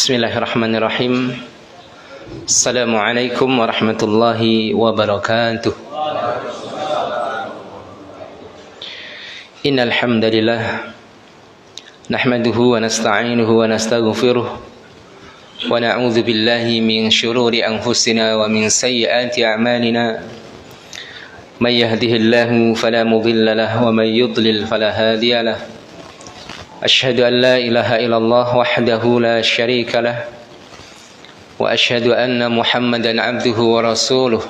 Bismillahirrahmanirrahim. Assalamualaikum warahmatullahi wabarakatuh. Innal hamdalillah nahmaduhu wa nasta'inuhu wa nastaghfiruh wa na'udzu billahi min shururi anfusina wa min sayyiati a'malina. May yahdihillahu fala mudilla lahu wa may yudlil fala hadiya lahu. Asyhadu an la ilaha illallah wahdahu la syarika lah wa asyhadu anna Muhammadan abduhu wa rasuluh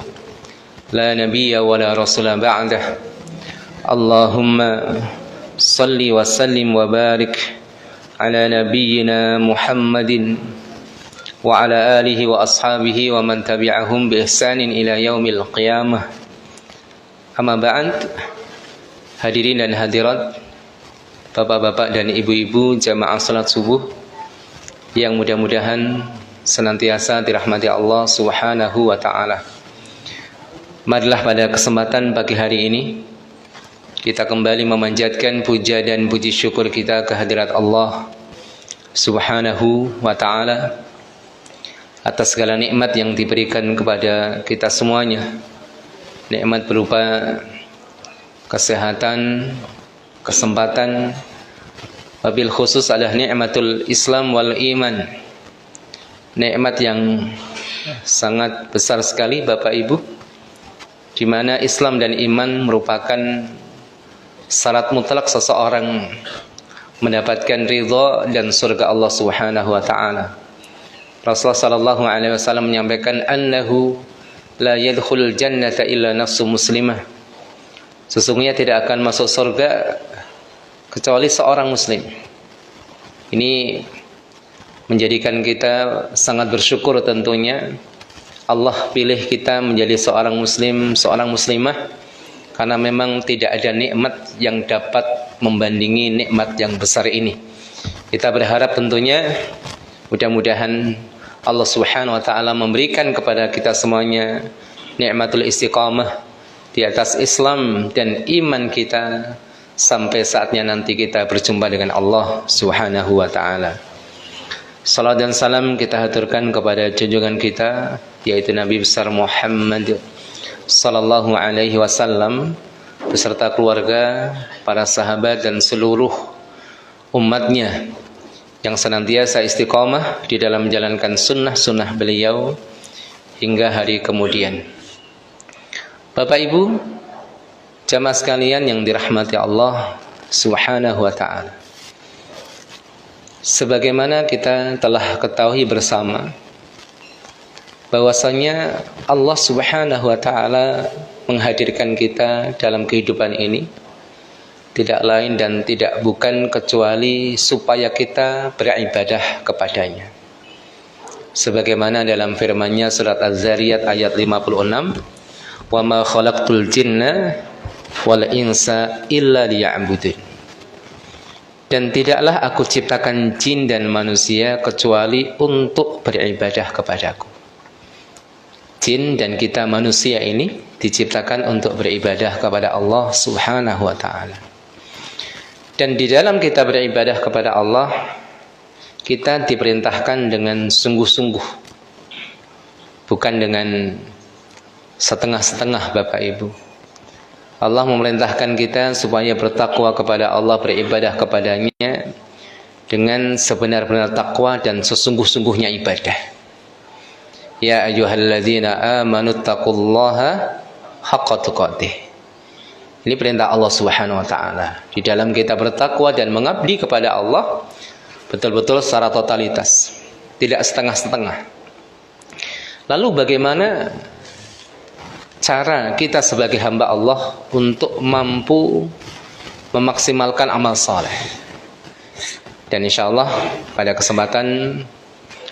la nabiyya wa la rasula ba'dah. Allahumma salli wa sallim wa barik ala nabiyyina Muhammadin wa ala alihi wa ashabihi wa man tabi'ahum bi ihsanin ila yaumil qiyamah. Amma ba'd. Hadirin dan hadirat, bapak-bapak dan ibu-ibu jamaah salat subuh yang mudah-mudahan senantiasa dirahmati Allah Subhanahu wa ta'ala. Marilah pada kesempatan pagi hari ini kita kembali memanjatkan puja dan puji syukur kita kehadirat Allah Subhanahu wa ta'ala atas segala nikmat yang diberikan kepada kita semuanya. Nikmat berupa kesehatan, kesempatan, wabil khusus adalah nikmatul Islam wal iman. Nikmat yang sangat besar sekali Bapak Ibu, di mana Islam dan iman merupakan syarat mutlak seseorang mendapatkan ridha dan surga Allah Subhanahu wa taala. Rasulullah sallallahu alaihi wasallam menyampaikan annahu la yadkhulul jannata illa nafsu muslimah. Sesungguhnya tidak akan masuk surga kecuali seorang muslim. Ini menjadikan kita sangat bersyukur tentunya Allah pilih kita menjadi seorang muslim, seorang muslimah, karena memang tidak ada nikmat yang dapat membandingi nikmat yang besar ini. Kita berharap tentunya mudah-mudahan Allah Subhanahu wa taala memberikan kepada kita semuanya nikmatul istiqamah di atas Islam dan iman kita sampai saatnya nanti kita berjumpa dengan Allah Subhanahu wa taala. Salam dan salam kita haturkan kepada junjungan kita yaitu Nabi besar Muhammad sallallahu alaihi wasallam beserta keluarga, para sahabat dan seluruh umatnya yang senantiasa istiqamah di dalam menjalankan sunnah-sunnah beliau hingga hari kemudian. Bapak Ibu, jamaah sekalian yang dirahmati Allah Subhanahu wa ta'ala, sebagaimana kita telah ketahui bersama bahwasanya Allah Subhanahu wa ta'ala menghadirkan kita dalam kehidupan ini tidak lain dan tidak bukan kecuali supaya kita beribadah kepadanya. Sebagaimana dalam firman-Nya surat Az-Zariyat ayat 56, wa ma khalaqtul jinna wal insa illa liya'budun. Dan tidaklah aku ciptakan jin dan manusia kecuali untuk beribadah kepadaku. Jin dan kita manusia ini diciptakan untuk beribadah kepada Allah Subhanahu wa ta'ala. Dan di dalam kita beribadah kepada Allah, kita diperintahkan dengan sungguh-sungguh, bukan dengan setengah-setengah Bapak Ibu. Allah memerintahkan kita supaya bertakwa kepada Allah, beribadah kepadanya dengan sebenar-benar takwa dan sesungguh-sungguhnya ibadah. Ya ayyuhalladzina amanu taqullaha haqqa tuqatih. Ini perintah Allah Subhanahu wa taala. Di dalam kita bertakwa dan mengabdi kepada Allah betul-betul secara totalitas, tidak setengah-setengah. Lalu bagaimana cara kita sebagai hamba Allah untuk mampu memaksimalkan amal saleh? Dan insyaallah pada kesempatan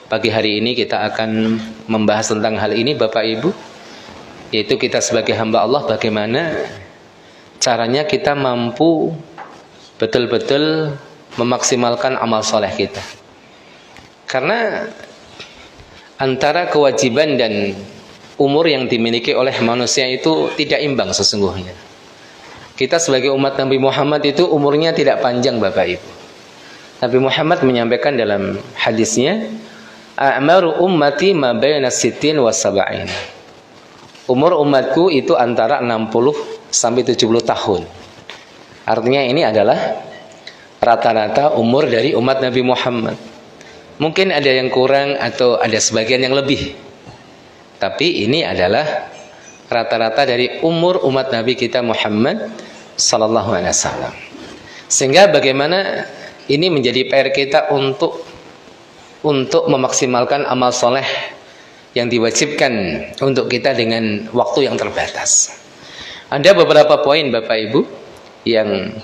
pagi hari ini kita akan membahas tentang hal ini Bapak Ibu, yaitu kita sebagai hamba Allah bagaimana caranya kita mampu betul-betul memaksimalkan amal saleh kita. Karena antara kewajiban dan umur yang dimiliki oleh manusia itu tidak imbang sesungguhnya. Kita sebagai umat Nabi Muhammad itu umurnya tidak panjang Bapak Ibu. Nabi Muhammad menyampaikan dalam hadisnya, a'maru ummati ma baina sittin wa sab'in. Umur umatku itu antara 60 sampai 70 tahun. Artinya ini adalah rata-rata umur dari umat Nabi Muhammad. Mungkin ada yang kurang atau ada sebagian yang lebih. Tapi ini adalah rata-rata dari umur umat Nabi kita Muhammad sallallahu alaihi wasallam. Sehingga bagaimana ini menjadi PR kita untuk memaksimalkan amal soleh yang diwajibkan untuk kita dengan waktu yang terbatas. Ada beberapa poin Bapak Ibu yang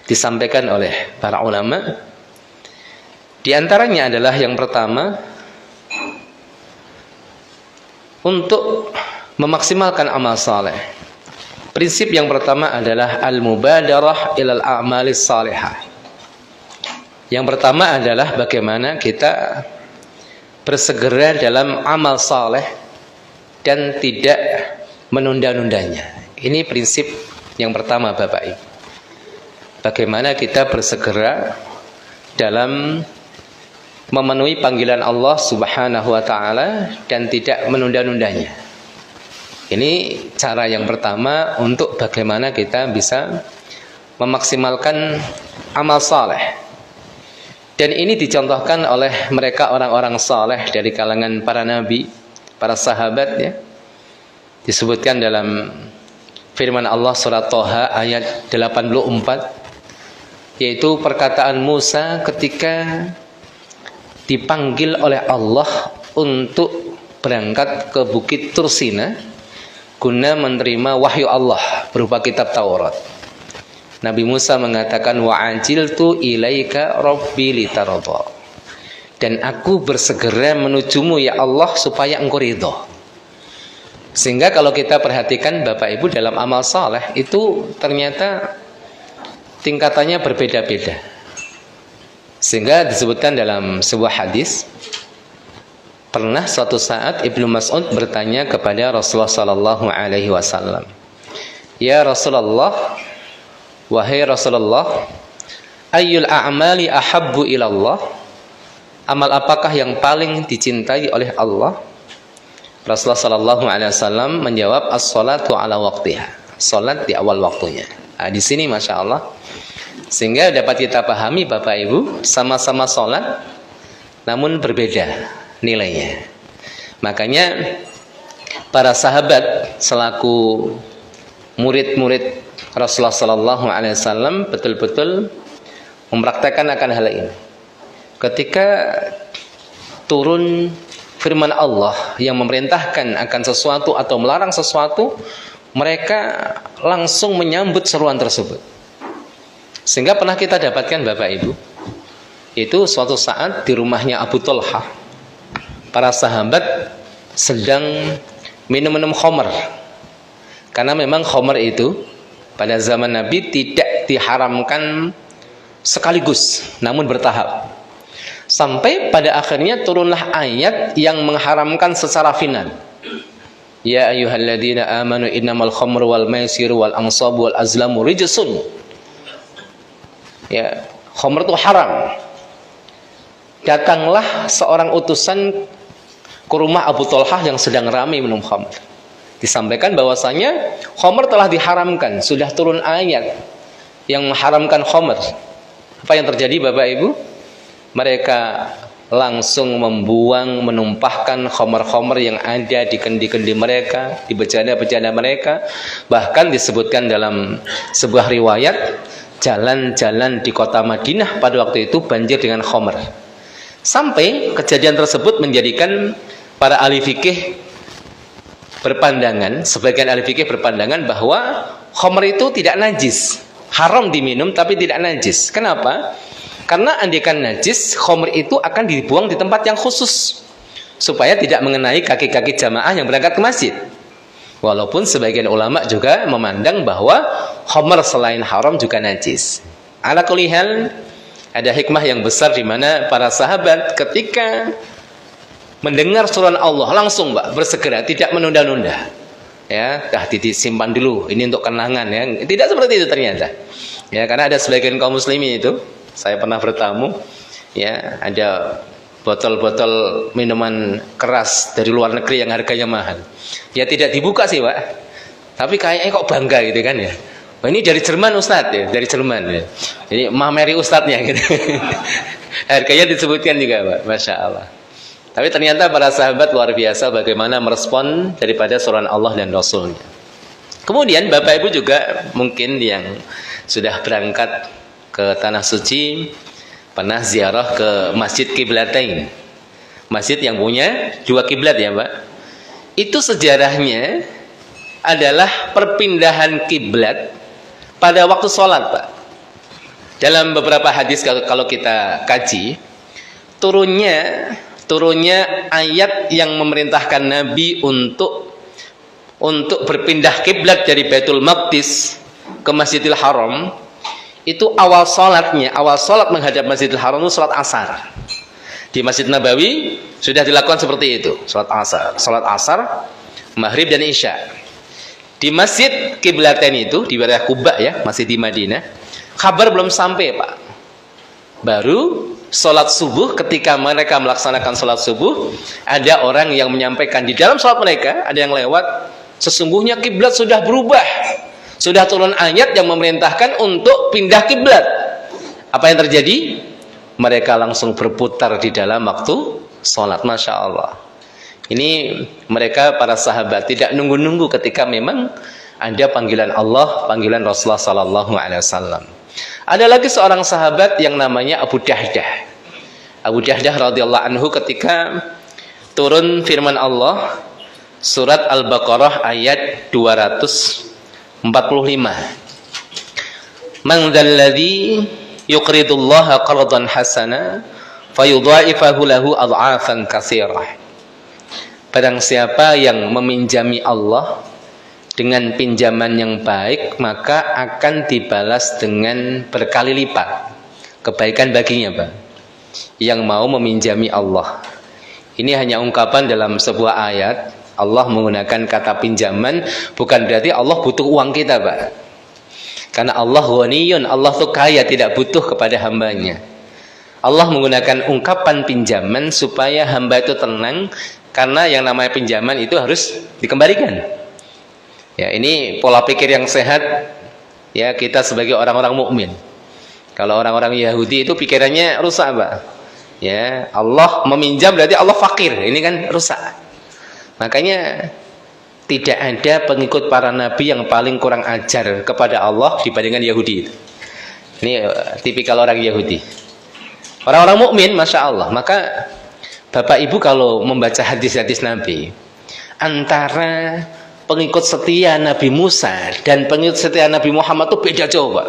disampaikan oleh para ulama. Di antaranya adalah yang pertama, untuk memaksimalkan amal saleh. Prinsip yang pertama adalah al-mubadarah ilal a'malis salihah. Yang pertama adalah bagaimana kita bersegera dalam amal saleh dan tidak menunda-nundanya. Ini prinsip yang pertama Bapak Ibu. Bagaimana kita bersegera dalam memenuhi panggilan Allah Subhanahu wa taala dan tidak menunda-nundanya. Ini cara yang pertama untuk bagaimana kita bisa memaksimalkan amal saleh. Dan ini dicontohkan oleh mereka orang-orang saleh dari kalangan para nabi, para sahabat ya. Disebutkan dalam firman Allah surat Thaha ayat 84, yaitu perkataan Musa ketika dipanggil oleh Allah untuk berangkat ke Bukit Tursina guna menerima wahyu Allah berupa kitab Taurat. Nabi Musa mengatakan wa'ajiltu ilaika rabbi litarda. Dan aku bersegera menujumu ya Allah supaya engkau ridho. Sehingga kalau kita perhatikan Bapak Ibu dalam amal saleh itu ternyata tingkatannya berbeda-beda. Sehingga disebutkan dalam sebuah hadis, pernah suatu saat Ibnu Mas'ud bertanya kepada Rasulullah sallallahu alaihi wasallam, "Ya Rasulullah, wahai Rasulullah, ayyul a'mali ahabbu ilallah?" Amal apakah yang paling dicintai oleh Allah? Rasulullah sallallahu alaihi wasallam menjawab, as-salatu ala waqtiha. Salat di awal waktunya. Nah, di sini Masya Allah, sehingga dapat kita pahami Bapak Ibu, sama-sama salat namun berbeda nilainya. Makanya para sahabat selaku murid-murid Rasulullah sallallahu alaihi wasallam betul-betul mempraktekkan akan hal ini. Ketika turun firman Allah yang memerintahkan akan sesuatu atau melarang sesuatu, mereka langsung menyambut seruan tersebut. Sehingga pernah kita dapatkan Bapak Ibu, itu suatu saat di rumahnya Abu Talha, para sahabat sedang minum-minum khamr. Karena memang khamr itu pada zaman Nabi tidak diharamkan sekaligus, namun bertahap. Sampai pada akhirnya turunlah ayat yang mengharamkan secara final. Ya ayyuhalladzina amanu innamal khamru wal maisiru wal ansabu wal azlamu rijsun. Ya, khamr itu haram. Datanglah seorang utusan ke rumah Abu Talha yang sedang ramai minum khamr. Disampaikan bahwasanya khamr telah diharamkan, sudah turun ayat yang mengharamkan khamr. Apa yang terjadi Bapak Ibu? Mereka langsung membuang, menumpahkan khamr-khamr yang ada di kendi-kendi mereka, di bejana-bejana mereka. Bahkan disebutkan dalam sebuah riwayat, jalan-jalan di kota Madinah pada waktu itu banjir dengan khamr. Sampai kejadian tersebut menjadikan para ahli fikih berpandangan, sebagian ahli fikih berpandangan bahwa khamr itu tidak najis, haram diminum tapi tidak najis. Kenapa? Karena andikan najis, khamr itu akan dibuang di tempat yang khusus supaya tidak mengenai kaki-kaki jamaah yang berangkat ke masjid. Walaupun sebagian ulama juga memandang bahwa khamr selain haram juga najis. Ala kulli hal, ada hikmah yang besar di mana para sahabat ketika mendengar suruhan Allah langsung bersegera, tidak menunda-nunda. Ya, disimpan dulu, ini untuk kenangan ya. Tidak seperti itu ternyata. Ya, karena ada sebagian kaum muslimin itu, saya pernah bertamu, ya, ada botol-botol minuman keras dari luar negeri yang harganya mahal. Ya tidak dibuka sih Pak, tapi kayaknya kok bangga gitu kan ya. Oh, ini dari Jerman Ustadz ya, dari Jerman ya. Jadi mameri Ustadznya gitu. Harganya disebutkan juga Pak, Masya Allah. Tapi ternyata para sahabat luar biasa bagaimana merespon daripada suruhan Allah dan Rasulnya. Kemudian Bapak Ibu juga mungkin yang sudah berangkat ke Tanah Suci pernah ziarah ke Masjid Qiblatain. Masjid yang punya 2 kiblat ya Pak. Itu sejarahnya adalah perpindahan kiblat pada waktu sholat Pak. Dalam beberapa hadis kalau kita kaji, turunnya ayat yang memerintahkan Nabi untuk berpindah kiblat dari Baitul Maqdis ke Masjidil Haram. Itu awal salat menghadap Masjidil Haram itu salat asar. Di Masjid Nabawi sudah dilakukan seperti itu, salat asar, maghrib dan isya. Di Masjid Qiblatain itu di wilayah Kuba ya, masih di Madinah, kabar belum sampai Pak. Baru salat subuh, ketika mereka melaksanakan salat subuh, ada orang yang menyampaikan di dalam salat mereka, ada yang lewat, sesungguhnya kiblat sudah berubah. Sudah turun ayat yang memerintahkan untuk pindah kiblat. Apa yang terjadi? Mereka langsung berputar di dalam waktu sholat. Masya Allah. Ini mereka para sahabat tidak nunggu-nunggu ketika memang ada panggilan Allah, panggilan Rasulullah Sallallahu Alaihi Wasallam. Ada lagi seorang sahabat yang namanya Abu Dahdah. Abu Dahdah radhiyallahu anhu ketika turun firman Allah surat Al-Baqarah ayat 245. Man dzalladzi yuqridullaha qardan hasana fayudha'ifahu lahu adha'afan katsirah. Barang siapa yang meminjami Allah dengan pinjaman yang baik, maka akan dibalas dengan berkali lipat kebaikan baginya Pak, yang mau meminjami Allah. Ini hanya ungkapan dalam sebuah ayat. Allah menggunakan kata pinjaman, bukan berarti Allah butuh uang kita Pak. Karena Allah ghaniyun, Allah tuh kaya, tidak butuh kepada hambanya. Allah menggunakan ungkapan pinjaman supaya hamba itu tenang, karena yang namanya pinjaman itu harus dikembalikan. Ya, ini pola pikir yang sehat ya kita sebagai orang-orang mukmin. Kalau orang-orang Yahudi itu pikirannya rusak Pak. Ya, Allah meminjam berarti Allah fakir. Ini kan rusak. Makanya tidak ada pengikut para nabi yang paling kurang ajar kepada Allah dibandingkan Yahudi. Ini tipikal orang Yahudi. Orang-orang mukmin, Masya Allah. Maka Bapak Ibu kalau membaca hadis-hadis Nabi, antara pengikut setia Nabi Musa dan pengikut setia Nabi Muhammad itu beda jauh Pak.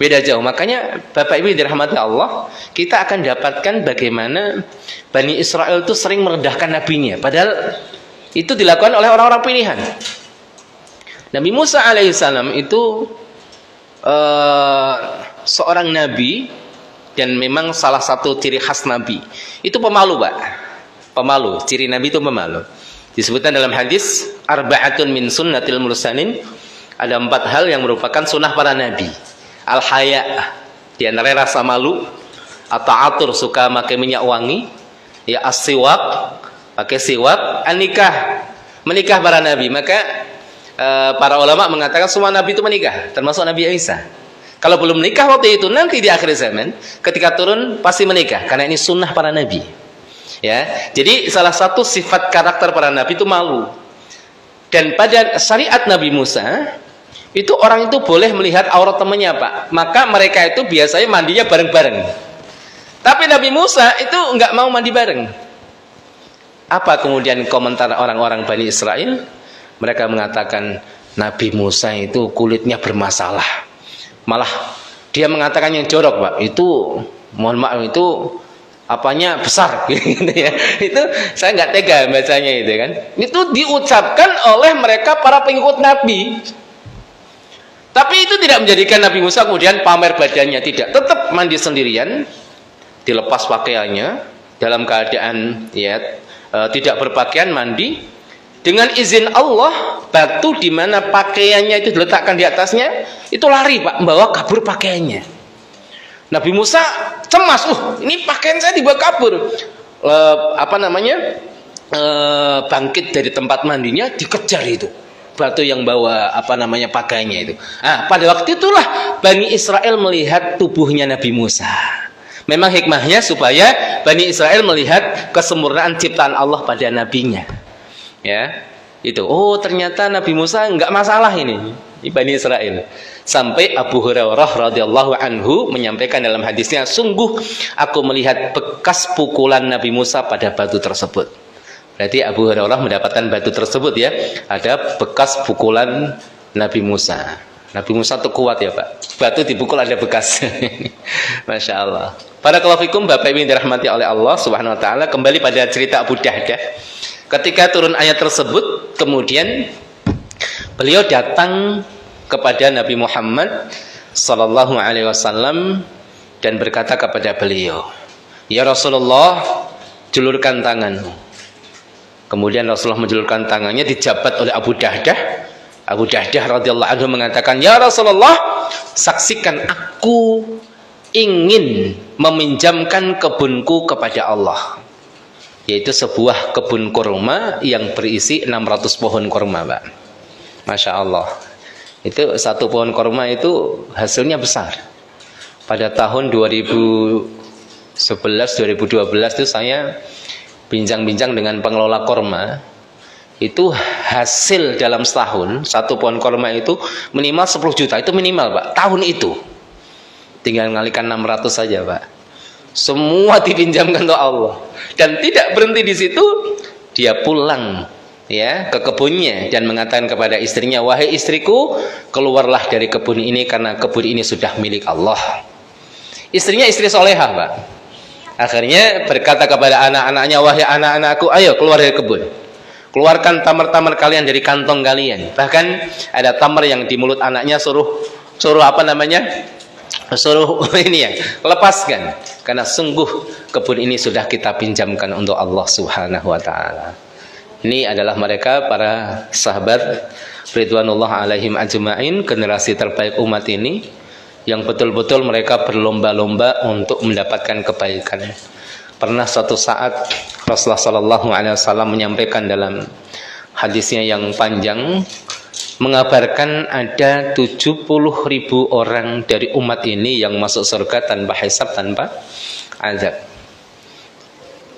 Beda jauh. Makanya Bapak Ibu dirahmati Allah, kita akan dapatkan bagaimana Bani Israel itu sering merendahkan nabinya, padahal itu dilakukan oleh orang-orang pilihan. Nabi Musa alaihissalam itu seorang nabi, dan memang salah satu ciri khas nabi itu pemalu Pak. Pemalu, ciri nabi itu pemalu. Disebutkan dalam hadis arba'atun min sunnatil mursalin, ada 4 hal yang merupakan sunnah para nabi. Al-haya, di antaranya rasa malu, at-ta'atur, suka pakai minyak wangi, ya as-siwak, pakai siwak, an-nikah, menikah para nabi. Maka para ulama mengatakan semua nabi itu menikah, termasuk Nabi Isa. Kalau belum menikah waktu itu, nanti di akhir zaman ketika turun pasti menikah, karena ini sunnah para nabi. Ya, jadi salah satu sifat karakter para nabi itu malu. Dan pada syariat Nabi Musa itu orang itu boleh melihat aurat temannya Pak, maka mereka itu biasanya mandinya bareng-bareng. Tapi Nabi Musa itu enggak mau mandi bareng. Apa kemudian komentar orang-orang Bani Israel? Mereka mengatakan Nabi Musa itu kulitnya bermasalah. Malah dia mengatakan yang jorok Pak, itu mohon maaf itu apanya besar gitu ya. Itu saya nggak tega bacanya itu kan. Itu diucapkan oleh mereka para pengikut Nabi. Tapi itu tidak menjadikan Nabi Musa kemudian pamer badannya, tidak. Tetap mandi sendirian, dilepas pakaiannya dalam keadaan ya tidak berpakaian, mandi dengan izin Allah. Batu di mana pakaiannya itu diletakkan di atasnya itu lari Pak, membawa kabur pakaiannya. Nabi Musa cemas, ini pakaian saya dibawa kabur. bangkit dari tempat mandinya, dikejar itu batu yang bawa pakainya itu. Pada waktu itulah Bani Israel melihat tubuhnya Nabi Musa. Memang hikmahnya supaya Bani Israel melihat kesempurnaan ciptaan Allah pada nabinya. Ya, itu. Oh, ternyata Nabi Musa enggak masalah ini Bani Israel. Sampai Abu Hurairah radhiyallahu anhu menyampaikan dalam hadisnya, sungguh aku melihat bekas pukulan Nabi Musa pada batu tersebut. Berarti Abu Hurairah mendapatkan batu tersebut ya, ada bekas pukulan Nabi Musa. Nabi Musa itu kuat ya Pak, batu dipukul ada bekas. Masya Allah. Barakallahu fikum Bapak Ibu yang dirahmati oleh Allah Subhanahu Wa Taala. Kembali pada cerita Abu Dahdah. Ketika turun ayat tersebut, kemudian beliau datang kepada Nabi Muhammad Sallallahu Alaihi Wasallam dan berkata kepada beliau, ya Rasulullah, julurkan tanganmu. Kemudian Rasulullah menjulurkan tangannya, dijabat oleh Abu Dahdah. Abu Dahdah radhiyallahu anhu mengatakan, ya Rasulullah, saksikan aku ingin meminjamkan kebunku kepada Allah, yaitu sebuah kebun kurma yang berisi 600 pohon kurma, Pak. Masya Allah. Itu satu pohon kurma itu hasilnya besar. Pada tahun 2011-2012 itu saya bincang-bincang dengan pengelola korma. Itu hasil dalam setahun satu pohon korma itu minimal 10 juta. Itu minimal Pak, tahun itu. Tinggal ngalikan 600 saja Pak. Semua dipinjamkan untuk Allah. Dan tidak berhenti di situ, dia pulang ya ke kebunnya dan mengatakan kepada istrinya, wahai istriku, keluarlah dari kebun ini karena kebun ini sudah milik Allah. Istrinya istri solehah Pak. Akhirnya berkata kepada anak-anaknya, wahai anak-anakku, ayo keluar dari kebun. Keluarkan tamar-tamar kalian dari kantong kalian. Bahkan ada tamar yang di mulut anaknya suruh ini ya, lepaskan. Karena sungguh kebun ini sudah kita pinjamkan untuk Allah Subhanahu Wa Taala. Ini adalah mereka para sahabat ridwanullah alaihim ajma'in, generasi terbaik umat ini, yang betul-betul mereka berlomba-lomba untuk mendapatkan kebaikan. Pernah suatu saat Rasulullah Sallallahu Alaihi Wasallam menyampaikan dalam hadisnya yang panjang, mengabarkan ada 70.000 orang dari umat ini yang masuk surga tanpa hisab, tanpa azab.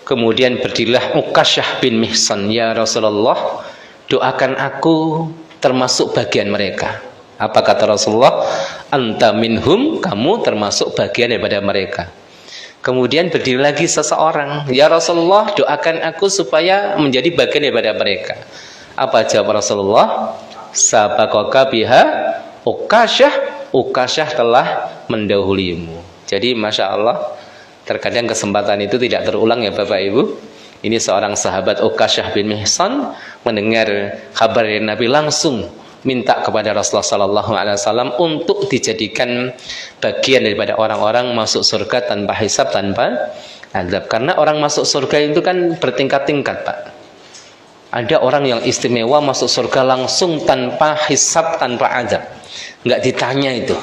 Kemudian berdirilah Uqasyah bin Mihsan, ya Rasulullah, doakan aku termasuk bagian mereka. Apa kata Rasulullah? Anta minhum, kamu termasuk bagian daripada mereka. Kemudian berdiri lagi seseorang, ya Rasulullah, doakan aku supaya menjadi bagian daripada mereka. Apa jawab Rasulullah? Sabaqaka biha Uqasyah, Uqasyah telah mendahulimu. Jadi Masya Allah, terkadang kesempatan itu tidak terulang ya Bapak Ibu. Ini seorang sahabat Uqasyah bin Mihsan mendengar kabar dari Nabi, langsung minta kepada Rasulullah Sallallahu Alaihi Wasallam untuk dijadikan bagian daripada orang-orang masuk surga tanpa hisab, tanpa azab. Karena orang masuk surga itu kan bertingkat-tingkat Pak. Ada orang yang istimewa masuk surga langsung tanpa hisab, tanpa azab. Nggak ditanya itu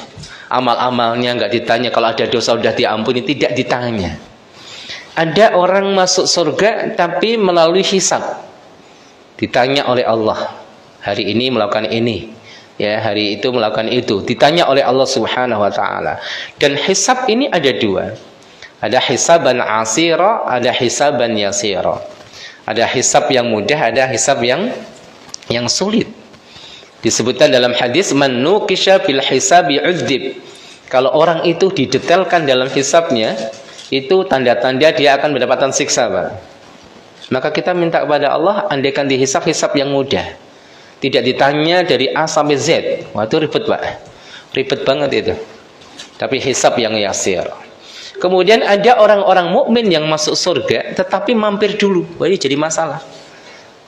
amal-amalnya, nggak ditanya kalau ada dosa sudah diampuni, tidak ditanya. Ada orang masuk surga tapi melalui hisab, ditanya oleh Allah, hari ini melakukan ini, ya hari itu melakukan itu, ditanya oleh Allah Subhanahu Wa Taala. Dan hisab ini ada dua, ada hisaban asira, ada hisaban yasira. Ada hisab yang mudah, ada hisab yang sulit. Disebutkan dalam hadis, man nuqisha fil hisabi udzib. Kalau orang itu didetailkan dalam hisabnya, itu tanda-tanda dia akan mendapatkan siksa Pak. Maka kita minta kepada Allah, andaikan dihisab hisab yang mudah, tidak ditanya dari A sampai Z. Wah itu ribet Pak, ribet banget itu. Tapi hisab yang yasir. Kemudian ada orang-orang mukmin yang masuk surga tetapi mampir dulu. Wah ini jadi masalah.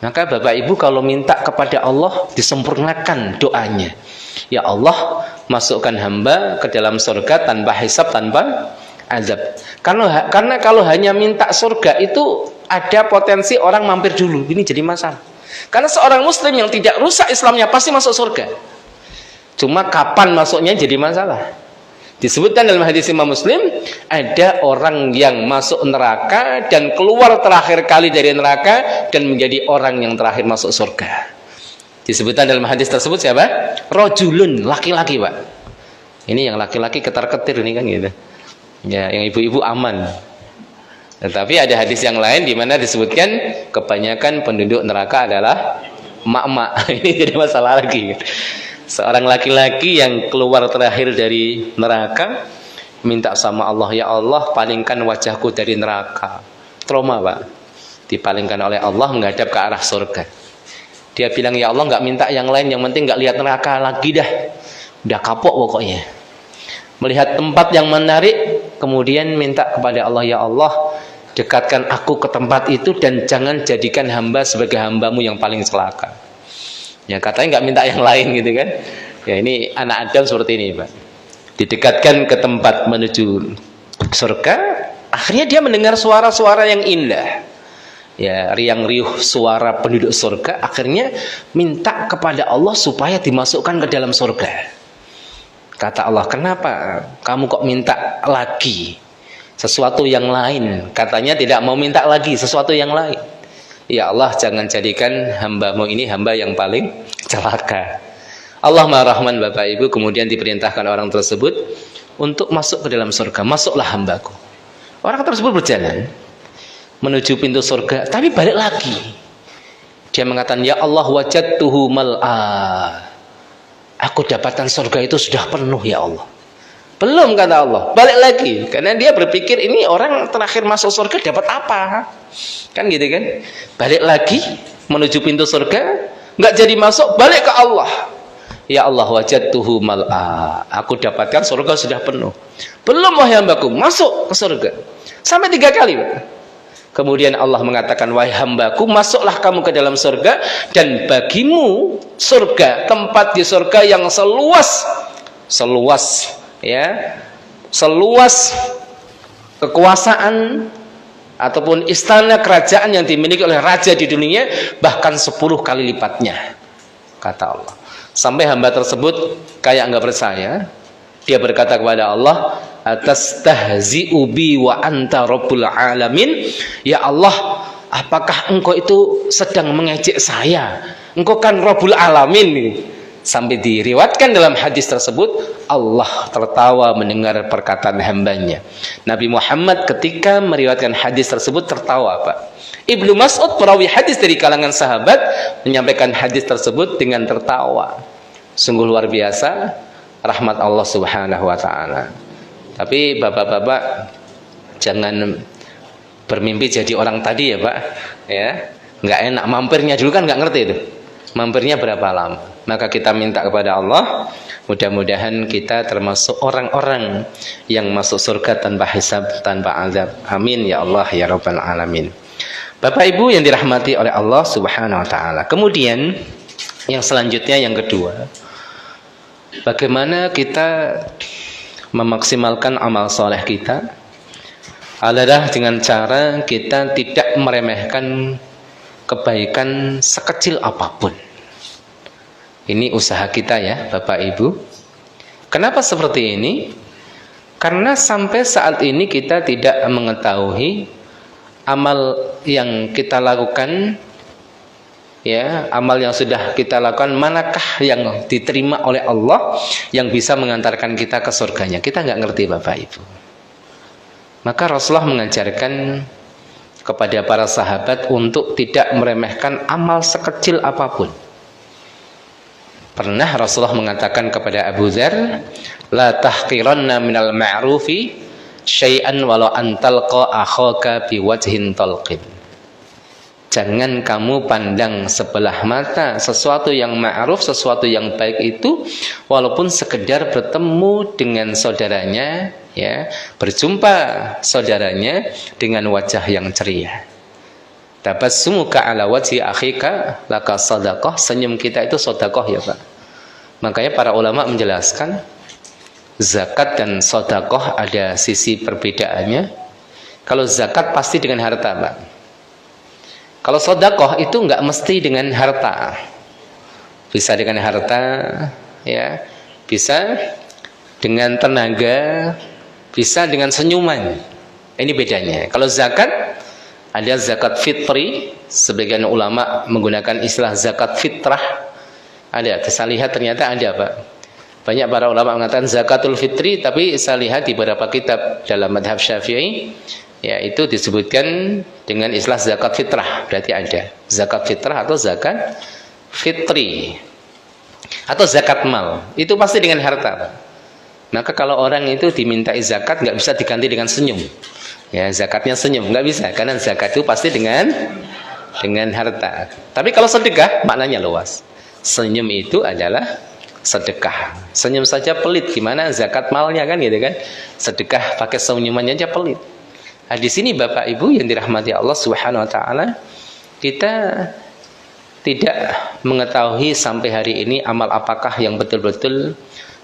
Maka Bapak Ibu kalau minta kepada Allah, disempurnakan doanya. Ya Allah, masukkan hamba ke dalam surga tanpa hisab, tanpa azab. Karena kalau hanya minta surga itu ada potensi orang mampir dulu. Ini jadi masalah. Karena seorang muslim yang tidak rusak Islamnya pasti masuk surga. Cuma kapan masuknya jadi masalah. Disebutkan dalam hadis Imam Muslim, ada orang yang masuk neraka dan keluar terakhir kali dari neraka dan menjadi orang yang terakhir masuk surga. Disebutkan dalam hadis tersebut siapa? Rajulun, laki-laki, Pak. Ini yang laki-laki ketar-ketir ini kan gitu. Ya, yang ibu-ibu aman. Tetapi ada hadis yang lain di mana disebutkan kebanyakan penduduk neraka adalah emak-emak. Ini jadi masalah lagi. Seorang laki-laki yang keluar terakhir dari neraka minta sama Allah, ya Allah palingkan wajahku dari neraka. Trauma, Pak. Dipalingkan oleh Allah menghadap ke arah surga. Dia bilang, ya Allah nggak minta yang lain, yang penting nggak lihat neraka lagi dah. Udah kapok pokoknya. Melihat tempat yang menarik, kemudian minta kepada Allah, ya Allah dekatkan aku ke tempat itu dan jangan jadikan hamba sebagai hambamu yang paling celaka. Ya katanya nggak minta yang lain gitu kan. Ya ini anak Adam seperti ini, Pak. Didekatkan ke tempat menuju surga, akhirnya dia mendengar suara-suara yang indah. Ya, riang riuh suara penduduk surga, akhirnya minta kepada Allah supaya dimasukkan ke dalam surga. Kata Allah, kenapa kamu kok minta lagi sesuatu yang lain? Katanya tidak mau minta lagi sesuatu yang lain. Ya Allah, jangan jadikan hambamu ini hamba yang paling celaka. Allah Maha Rahman, Bapak Ibu. Kemudian diperintahkan orang tersebut untuk masuk ke dalam surga. Masuklah hambaku. Orang tersebut berjalan menuju pintu surga, tapi balik lagi. Dia mengatakan, ya Allah wajadtuhu mal'a. Aku dapatkan surga itu sudah penuh, ya Allah. Belum, kata Allah. Balik lagi, karena dia berpikir ini orang terakhir masuk surga dapat apa? Kan gitu kan? Balik lagi menuju pintu surga, nggak jadi masuk, balik ke Allah. Ya Allah wajadtuhu mal'a. Aku dapatkan surga sudah penuh. Belum, wahai hambaku, masuk ke surga. Sampai 3 kali, Pak. Kemudian Allah mengatakan, wahai hambaku, masuklah kamu ke dalam surga, dan bagimu surga, tempat di surga yang seluas kekuasaan ataupun istana kerajaan yang dimiliki oleh raja di dunia, bahkan 10 kali lipatnya, kata Allah. Sampai hamba tersebut kayak nggak percaya, dia berkata kepada Allah, atastahzi'u bi wa anta rabbul alamin. Ya Allah, apakah engkau itu sedang mengejek saya? Engkau kan Rabbul Alamin. Sampai diriwayatkan dalam hadis tersebut, Allah tertawa mendengar perkataan hambanya. Nabi Muhammad ketika meriwayatkan hadis tersebut tertawa, Pak. Ibnu Mas'ud, perawi hadis dari kalangan sahabat, menyampaikan hadis tersebut dengan tertawa. Sungguh luar biasa rahmat Allah Subhanahu wa taala. Tapi bapak-bapak jangan bermimpi jadi orang tadi ya, Pak. Ya, nggak enak. Mampirnya dulu kan nggak ngerti itu. Mampirnya berapa lama? Maka kita minta kepada Allah, mudah-mudahan kita termasuk orang-orang yang masuk surga tanpa hisab, tanpa azab. Amin ya Allah ya Rabbal Alamin. Bapak Ibu yang dirahmati oleh Allah Subhanahu wa taala. Kemudian yang selanjutnya, yang kedua, bagaimana kita memaksimalkan amal soleh kita adalah dengan cara kita tidak meremehkan kebaikan sekecil apapun. Ini usaha kita ya Bapak Ibu. Kenapa seperti ini? Karena sampai saat ini kita tidak mengetahui amal yang kita lakukan, ya, amal yang sudah kita lakukan, manakah yang diterima oleh Allah yang bisa mengantarkan kita ke surganya. Kita nggak ngerti Bapak Ibu. Maka Rasulullah mengajarkan kepada para sahabat untuk tidak meremehkan amal sekecil apapun. Pernah Rasulullah mengatakan kepada Abu Dzar, la tahqiranna minal ma'rufi syai'an walau antalqa akhaka biwajhin talqin. Jangan kamu pandang sebelah mata sesuatu yang ma'ruf, sesuatu yang baik itu, walaupun sekedar bertemu dengan saudaranya, ya, berjumpa saudaranya dengan wajah yang ceria. Tabassumuka ala wajhi akhika laka sadaqah. Senyum kita itu sedekah ya Pak. Makanya para ulama menjelaskan zakat dan sedekah ada sisi perbedaannya. Kalau zakat pasti dengan harta, Pak. Kalau sedekah itu nggak mesti dengan harta. Bisa dengan harta, ya. Bisa dengan tenaga, bisa dengan senyuman. Ini bedanya. Kalau zakat, ada zakat fitri, sebagian ulama menggunakan istilah zakat fitrah. Ada, saya lihat ternyata ada Pak. Banyak para ulama mengatakan zakatul fitri, tapi saya lihat di beberapa kitab dalam madhab Syafi'i, ya itu disebutkan dengan istilah zakat fitrah. Berarti ada zakat fitrah atau zakat fitri atau zakat mal. Itu pasti dengan harta Pak. Maka kalau orang itu dimintai zakat, nggak bisa diganti dengan senyum. Ya, zakatnya senyum, nggak bisa, karena zakat itu pasti dengan harta. Tapi kalau sedekah, maknanya luas. Senyum itu adalah sedekah. Senyum saja pelit, gimana zakat malnya kan gitu kan? Sedekah pakai senyumannya aja pelit. Nah, di sini Bapak Ibu yang dirahmati Allah Subhanahu wa taala, kita tidak mengetahui sampai hari ini amal apakah yang betul-betul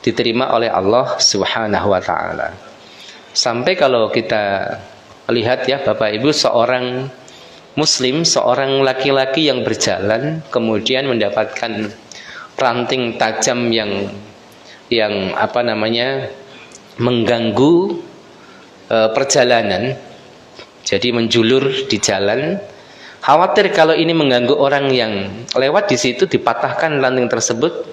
diterima oleh Allah Subhanahu wa taala. Sampai kalau kita lihat ya Bapak Ibu, seorang muslim, seorang laki-laki yang berjalan kemudian mendapatkan ranting tajam yang mengganggu perjalanan, jadi menjulur di jalan. Khawatir kalau ini mengganggu orang yang lewat di situ, dipatahkan ranting tersebut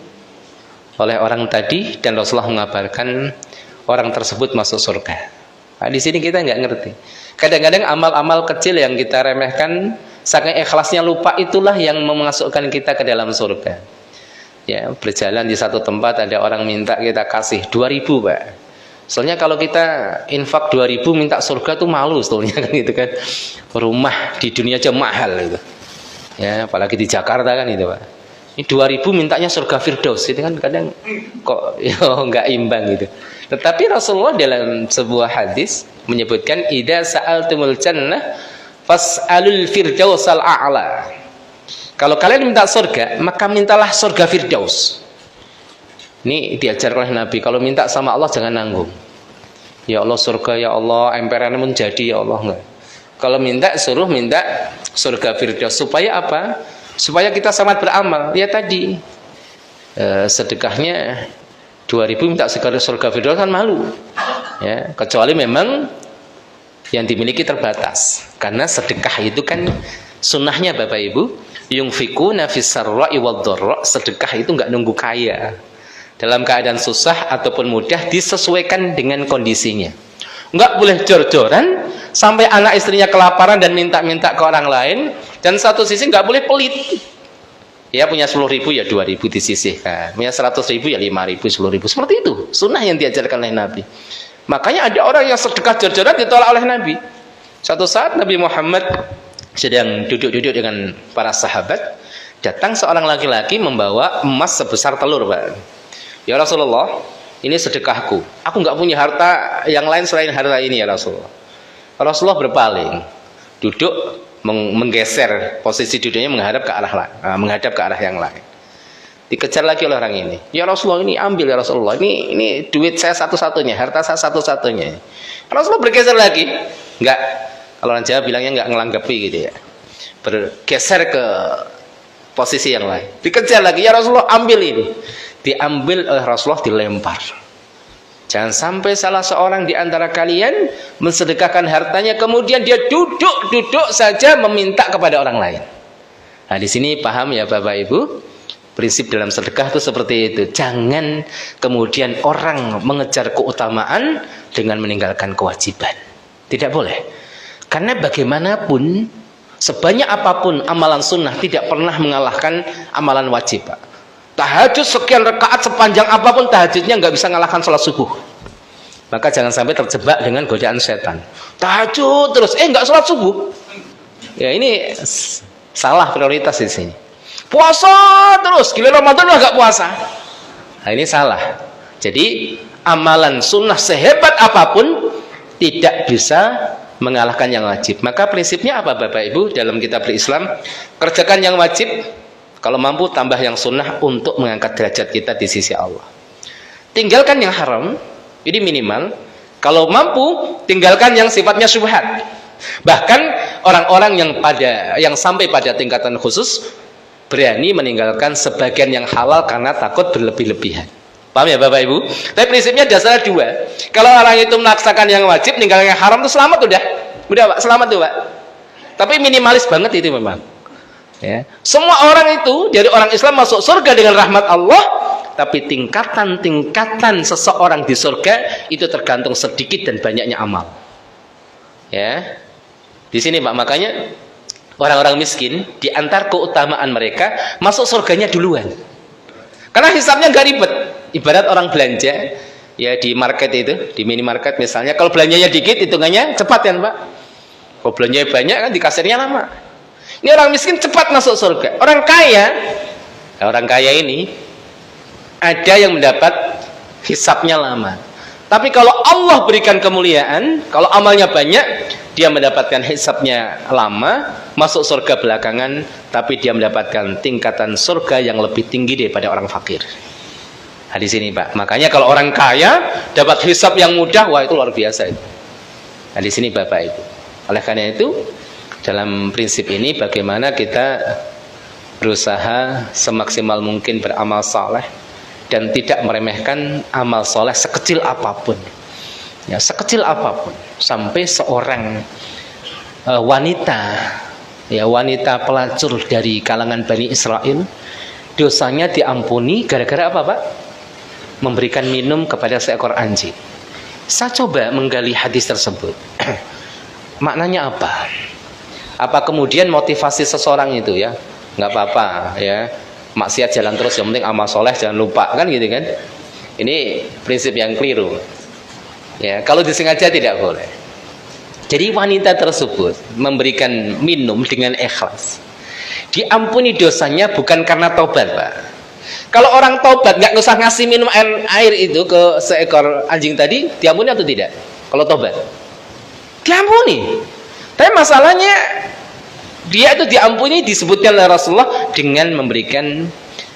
oleh orang tadi, dan Rasulullah mengabarkan orang tersebut masuk surga. Nah, di sini kita nggak ngerti. Kadang-kadang amal-amal kecil yang kita remehkan, saking ikhlasnya lupa, itulah yang memasukkan kita ke dalam surga. Ya, berjalan di satu tempat ada orang minta kita kasih 2.000 Pak. Soalnya kalau kita infak 2.000 minta surga tuh malu sebetulnya kan gitu kan. Rumah di dunia aja mahal itu. Ya, apalagi di Jakarta kan itu Pak. Ini 2.000 mintanya surga Firdaus, itu kan kadang kok ya nggak imbang gitu. Tetapi Rasulullah dalam sebuah hadis menyebutkan idza sa'altumul jannah fas'alul firdausal a'la. Kalau kalian minta surga, maka mintalah surga Firdaus. Ini diajarkan oleh Nabi, kalau minta sama Allah jangan nanggung. Ya Allah surga, ya Allah emperannya menjadi, ya Allah enggak. Kalau minta suruh minta surga Firdaus. Supaya apa? Supaya kita sangat beramal. Ya tadi sedekahnya 2.000 minta surga Firdaus kan malu. Ya, kecuali memang yang dimiliki terbatas. Karena sedekah itu kan sunnahnya Bapak Ibu, yunfikuna fis sarra'i wad dharra. Sedekah itu enggak nunggu kaya. Dalam keadaan susah ataupun mudah disesuaikan dengan kondisinya. Enggak boleh jor-joran sampai anak istrinya kelaparan dan minta-minta ke orang lain, dan satu sisi enggak boleh pelit. Ya punya 10.000 ya 2.000 disisihkan, punya 100.000 ya 5.000, 10.000. Seperti itu sunnah yang diajarkan oleh Nabi. Makanya ada orang yang sedekah jor-joran ditolak oleh Nabi. Suatu saat Nabi Muhammad sedang duduk-duduk dengan para sahabat, datang seorang laki-laki membawa emas sebesar telur Pak. Ya Rasulullah, ini sedekahku. Aku nggak punya harta yang lain selain harta ini ya Rasulullah. Rasulullah berpaling, duduk menggeser posisi duduknya menghadap ke arah yang lain. Dikejar lagi oleh orang ini. Ya Rasulullah, ini ambil ya Rasulullah. Ini duit saya satu-satunya, harta saya satu-satunya. Rasulullah bergeser lagi. Enggak. Kalau orang Jawa bilangnya enggak ngelanggapi gitu ya. Bergeser ke posisi yang lain. Dikejar lagi, ya Rasulullah ambil ini. Diambil oleh Rasulullah, dilempar. Jangan sampai salah seorang di antara kalian mensedekahkan hartanya kemudian dia duduk saja meminta kepada orang lain. Nah, di sini paham ya Bapak Ibu? Prinsip dalam sedekah itu seperti itu. Jangan kemudian orang mengejar keutamaan dengan meninggalkan kewajiban. Tidak boleh. Karena bagaimanapun, sebanyak apapun amalan sunnah tidak pernah mengalahkan amalan wajib, Pak. Tahajud sekian rakaat sepanjang apapun tahajudnya nggak bisa mengalahkan sholat subuh. Maka jangan sampai terjebak dengan godaan setan. Tahajud terus, nggak sholat subuh. Ya ini salah prioritas di sini. Puasa terus, gila Ramadan nggak puasa. Nah ini salah. Jadi amalan sunnah sehebat apapun tidak bisa mengalahkan yang wajib. Maka prinsipnya apa Bapak Ibu dalam kitab Islam? Kerjakan yang wajib. Kalau mampu tambah yang sunnah untuk mengangkat derajat kita di sisi Allah. Tinggalkan yang haram, ini minimal. Kalau mampu, tinggalkan yang sifatnya syubhat. Bahkan orang-orang yang sampai pada tingkatan khusus berani meninggalkan sebagian yang halal karena takut berlebih-lebihan. Paham ya Bapak Ibu? Tapi prinsipnya dasarnya dua. Kalau orang itu melaksanakan yang wajib, ninggalkan yang haram itu selamat udah. Udah Pak, selamat tuh Pak. Tapi minimalis banget itu memang. Ya. Semua orang itu dari orang Islam masuk surga dengan rahmat Allah, tapi tingkatan-tingkatan seseorang di surga itu tergantung sedikit dan banyaknya amal. Ya. Di sini Pak, makanya orang-orang miskin di antar keutamaan mereka masuk surganya duluan. Karena hisabnya nggak ribet. Ibarat orang belanja ya di market itu, di minimarket misalnya, kalau belanjanya dikit hitungannya cepat kan Pak. Kalau belanjanya banyak kan di kasirnya lama. Ini orang miskin cepat masuk surga. Orang kaya ini ada yang mendapat hisabnya lama. Tapi kalau Allah berikan kemuliaan, kalau amalnya banyak, dia mendapatkan hisabnya lama, masuk surga belakangan, tapi dia mendapatkan tingkatan surga yang lebih tinggi daripada orang fakir. Nah, di sini Pak. Makanya kalau orang kaya dapat hisab yang mudah, wah itu luar biasa itu. Nah, di sini Bapak Ibu. Oleh karena itu, dalam prinsip ini bagaimana kita berusaha semaksimal mungkin beramal saleh dan tidak meremehkan amal soleh sekecil apapun, ya sekecil apapun, sampai seorang wanita pelacur dari kalangan Bani Israel dosanya diampuni gara-gara apa Pak? Memberikan minum kepada seekor anjing. Saya coba menggali hadis tersebut. Maknanya apa? Apa kemudian motivasi seseorang itu ya nggak apa-apa ya, maksiat jalan terus, yang penting amal soleh jangan lupa, kan gitu kan? Ini prinsip yang keliru ya. Kalau disengaja tidak boleh. Jadi wanita tersebut memberikan minum dengan ikhlas, diampuni dosanya bukan karena taubat Pak. Kalau orang taubat nggak usah ngasih minum air itu ke seekor anjing tadi, diampuni atau tidak? Kalau taubat diampuni. Tapi masalahnya dia itu diampuni disebutkan oleh Rasulullah dengan memberikan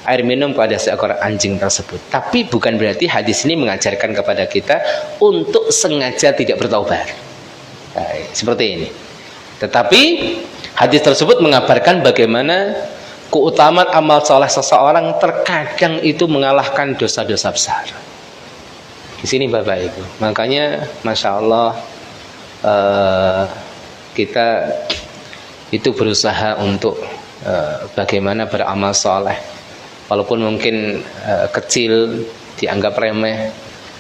air minum pada seekor anjing tersebut. Tapi bukan berarti hadis ini mengajarkan kepada kita untuk sengaja tidak bertaubat. Nah, seperti ini. Tetapi hadis tersebut mengabarkan bagaimana keutamaan amal soleh seseorang terkadang itu mengalahkan dosa-dosa besar. Di sini Bapak Ibu. Makanya Masya Allah kita itu berusaha untuk bagaimana beramal soleh, walaupun mungkin kecil, dianggap remeh.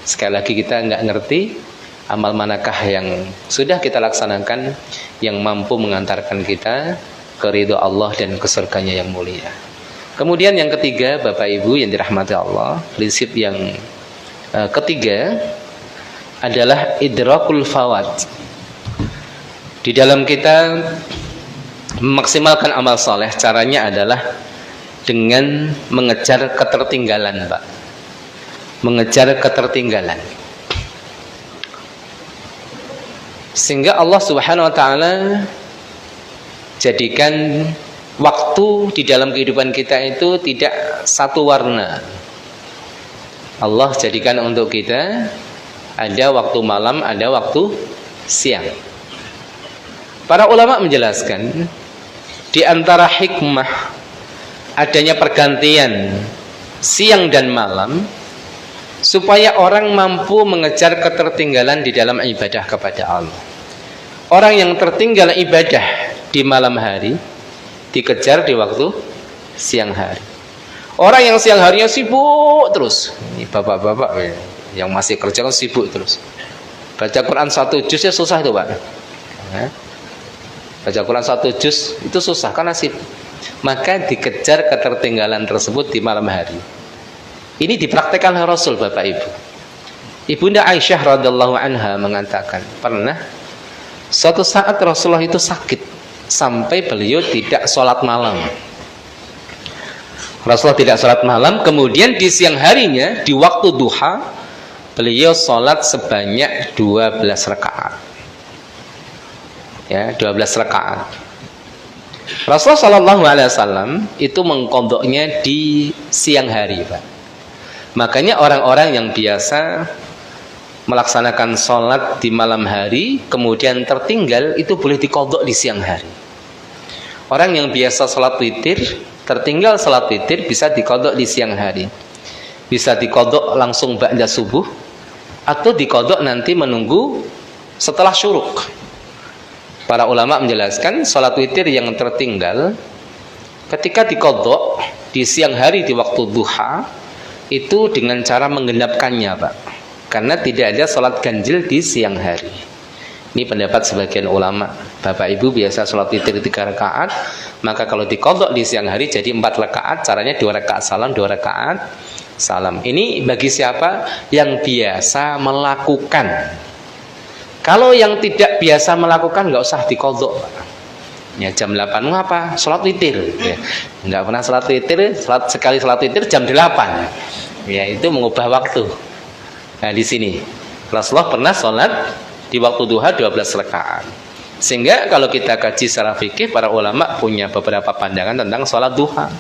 Sekali lagi kita nggak ngerti amal manakah yang sudah kita laksanakan yang mampu mengantarkan kita ke ridho Allah dan ke surganya yang mulia. Kemudian yang ketiga Bapak Ibu yang dirahmati Allah, prinsip yang ketiga adalah idrakul fawat. Di dalam kita memaksimalkan amal soleh, caranya adalah dengan mengejar ketertinggalan Pak. Mengejar ketertinggalan. Sehingga Allah Subhanahu wa ta'ala jadikan waktu di dalam kehidupan kita itu tidak satu warna. Allah jadikan untuk kita ada waktu malam, ada waktu siang. Para ulama menjelaskan di antara hikmah adanya pergantian siang dan malam supaya orang mampu mengejar ketertinggalan di dalam ibadah kepada Allah. Orang yang tertinggal ibadah di malam hari dikejar di waktu siang hari. Orang yang siang harinya sibuk terus, ini bapak-bapak yang masih kerja kan sibuk terus. Baca Quran 1 juz ya susah itu Pak. Baca Quran 1 juz itu susah karena sibuk. Maka dikejar ketertinggalan tersebut di malam hari. Ini dipraktekkan oleh Rasul Bapak Ibu. Ibunda Aisyah radhiyallahu anha mengatakan pernah suatu saat Rasulullah itu sakit sampai beliau tidak sholat malam. Rasulullah tidak sholat malam, kemudian di siang harinya di waktu duha beliau sholat sebanyak 12 rakaat. Ya, 12 rakaat. Rasulullah Shallallahu Alaihi Wasallam itu mengqadha'nya di siang hari, Pak. Makanya orang-orang yang biasa melaksanakan sholat di malam hari kemudian tertinggal itu boleh diqadha' di siang hari. Orang yang biasa sholat witir tertinggal sholat witir bisa diqadha' di siang hari. bisa dikodok langsung ba'da subuh, atau dikodok nanti menunggu setelah syuruk. Para ulama menjelaskan sholat witir yang tertinggal ketika dikodok di siang hari di waktu duha itu dengan cara menggenapkannya, Pak, karena tidak ada sholat ganjil di siang hari. Ini pendapat sebagian ulama. Bapak ibu biasa sholat witir 3 rakaat, maka kalau dikodok di siang hari jadi 4 rakaat, caranya 2 rakaat salam, 2 rakaat salam. Ini bagi siapa yang biasa melakukan. Kalau yang tidak biasa melakukan nggak usah dikodok. Ya jam 8 apa? Sholat witir. Ya, nggak pernah sholat witir, sekali sholat witir jam 8. Ya itu mengubah waktu. Nah di sini Rasulullah pernah sholat di waktu duha 12 rakaat. Sehingga kalau kita kaji secara fikih, para ulama punya beberapa pandangan tentang sholat duha.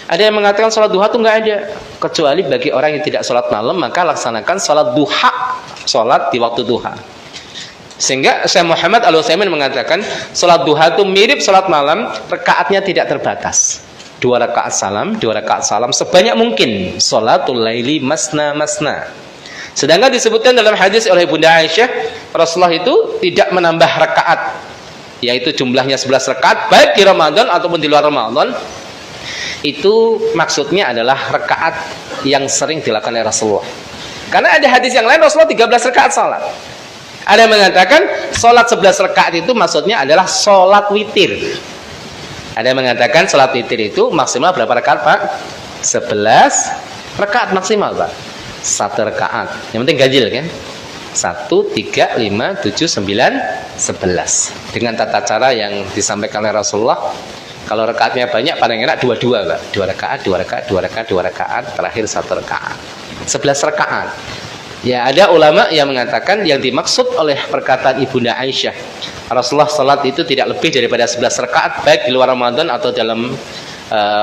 Ada yang mengatakan sholat duha itu nggak ada, kecuali bagi orang yang tidak sholat malam, maka laksanakan sholat duha, sholat di waktu duha. Sehingga Syekh Muhammad Al-Utsaimin mengatakan sholat duha itu mirip sholat malam, rakaatnya tidak terbatas. 2 rakaat salam, 2 rakaat salam sebanyak mungkin. Sholatul laili masna masna. Sedangkan disebutkan dalam hadis oleh Bunda Aisyah, Rasulullah itu tidak menambah rakaat, yaitu jumlahnya 11 rakaat baik di Ramadan ataupun di luar Ramadan. Itu maksudnya adalah rakaat yang sering dilakukan oleh Rasulullah. Karena ada hadis yang lain Rasulullah 13 rakaat salat. Ada yang mengatakan sholat 11 rakaat itu maksudnya adalah sholat witir. Ada yang mengatakan sholat witir itu maksimal berapa rakaat, Pak? 11 rakaat maksimal, Pak. 1 rakaat. Yang penting ganjil kan? 1, 3, 5, 7, 9, 11. Dengan tata cara yang disampaikan oleh Rasulullah. Kalau rakaatnya banyak paling enak 2-2, Pak. 2 rakaat, 2 rakaat, 2 rakaat, 2 rakaat, terakhir 1 rakaat. 11 rakaat. Ya, ada ulama yang mengatakan yang dimaksud oleh perkataan Ibunda Aisyah, Rasulullah salat itu tidak lebih daripada 11 rakaat baik di luar Ramadan atau dalam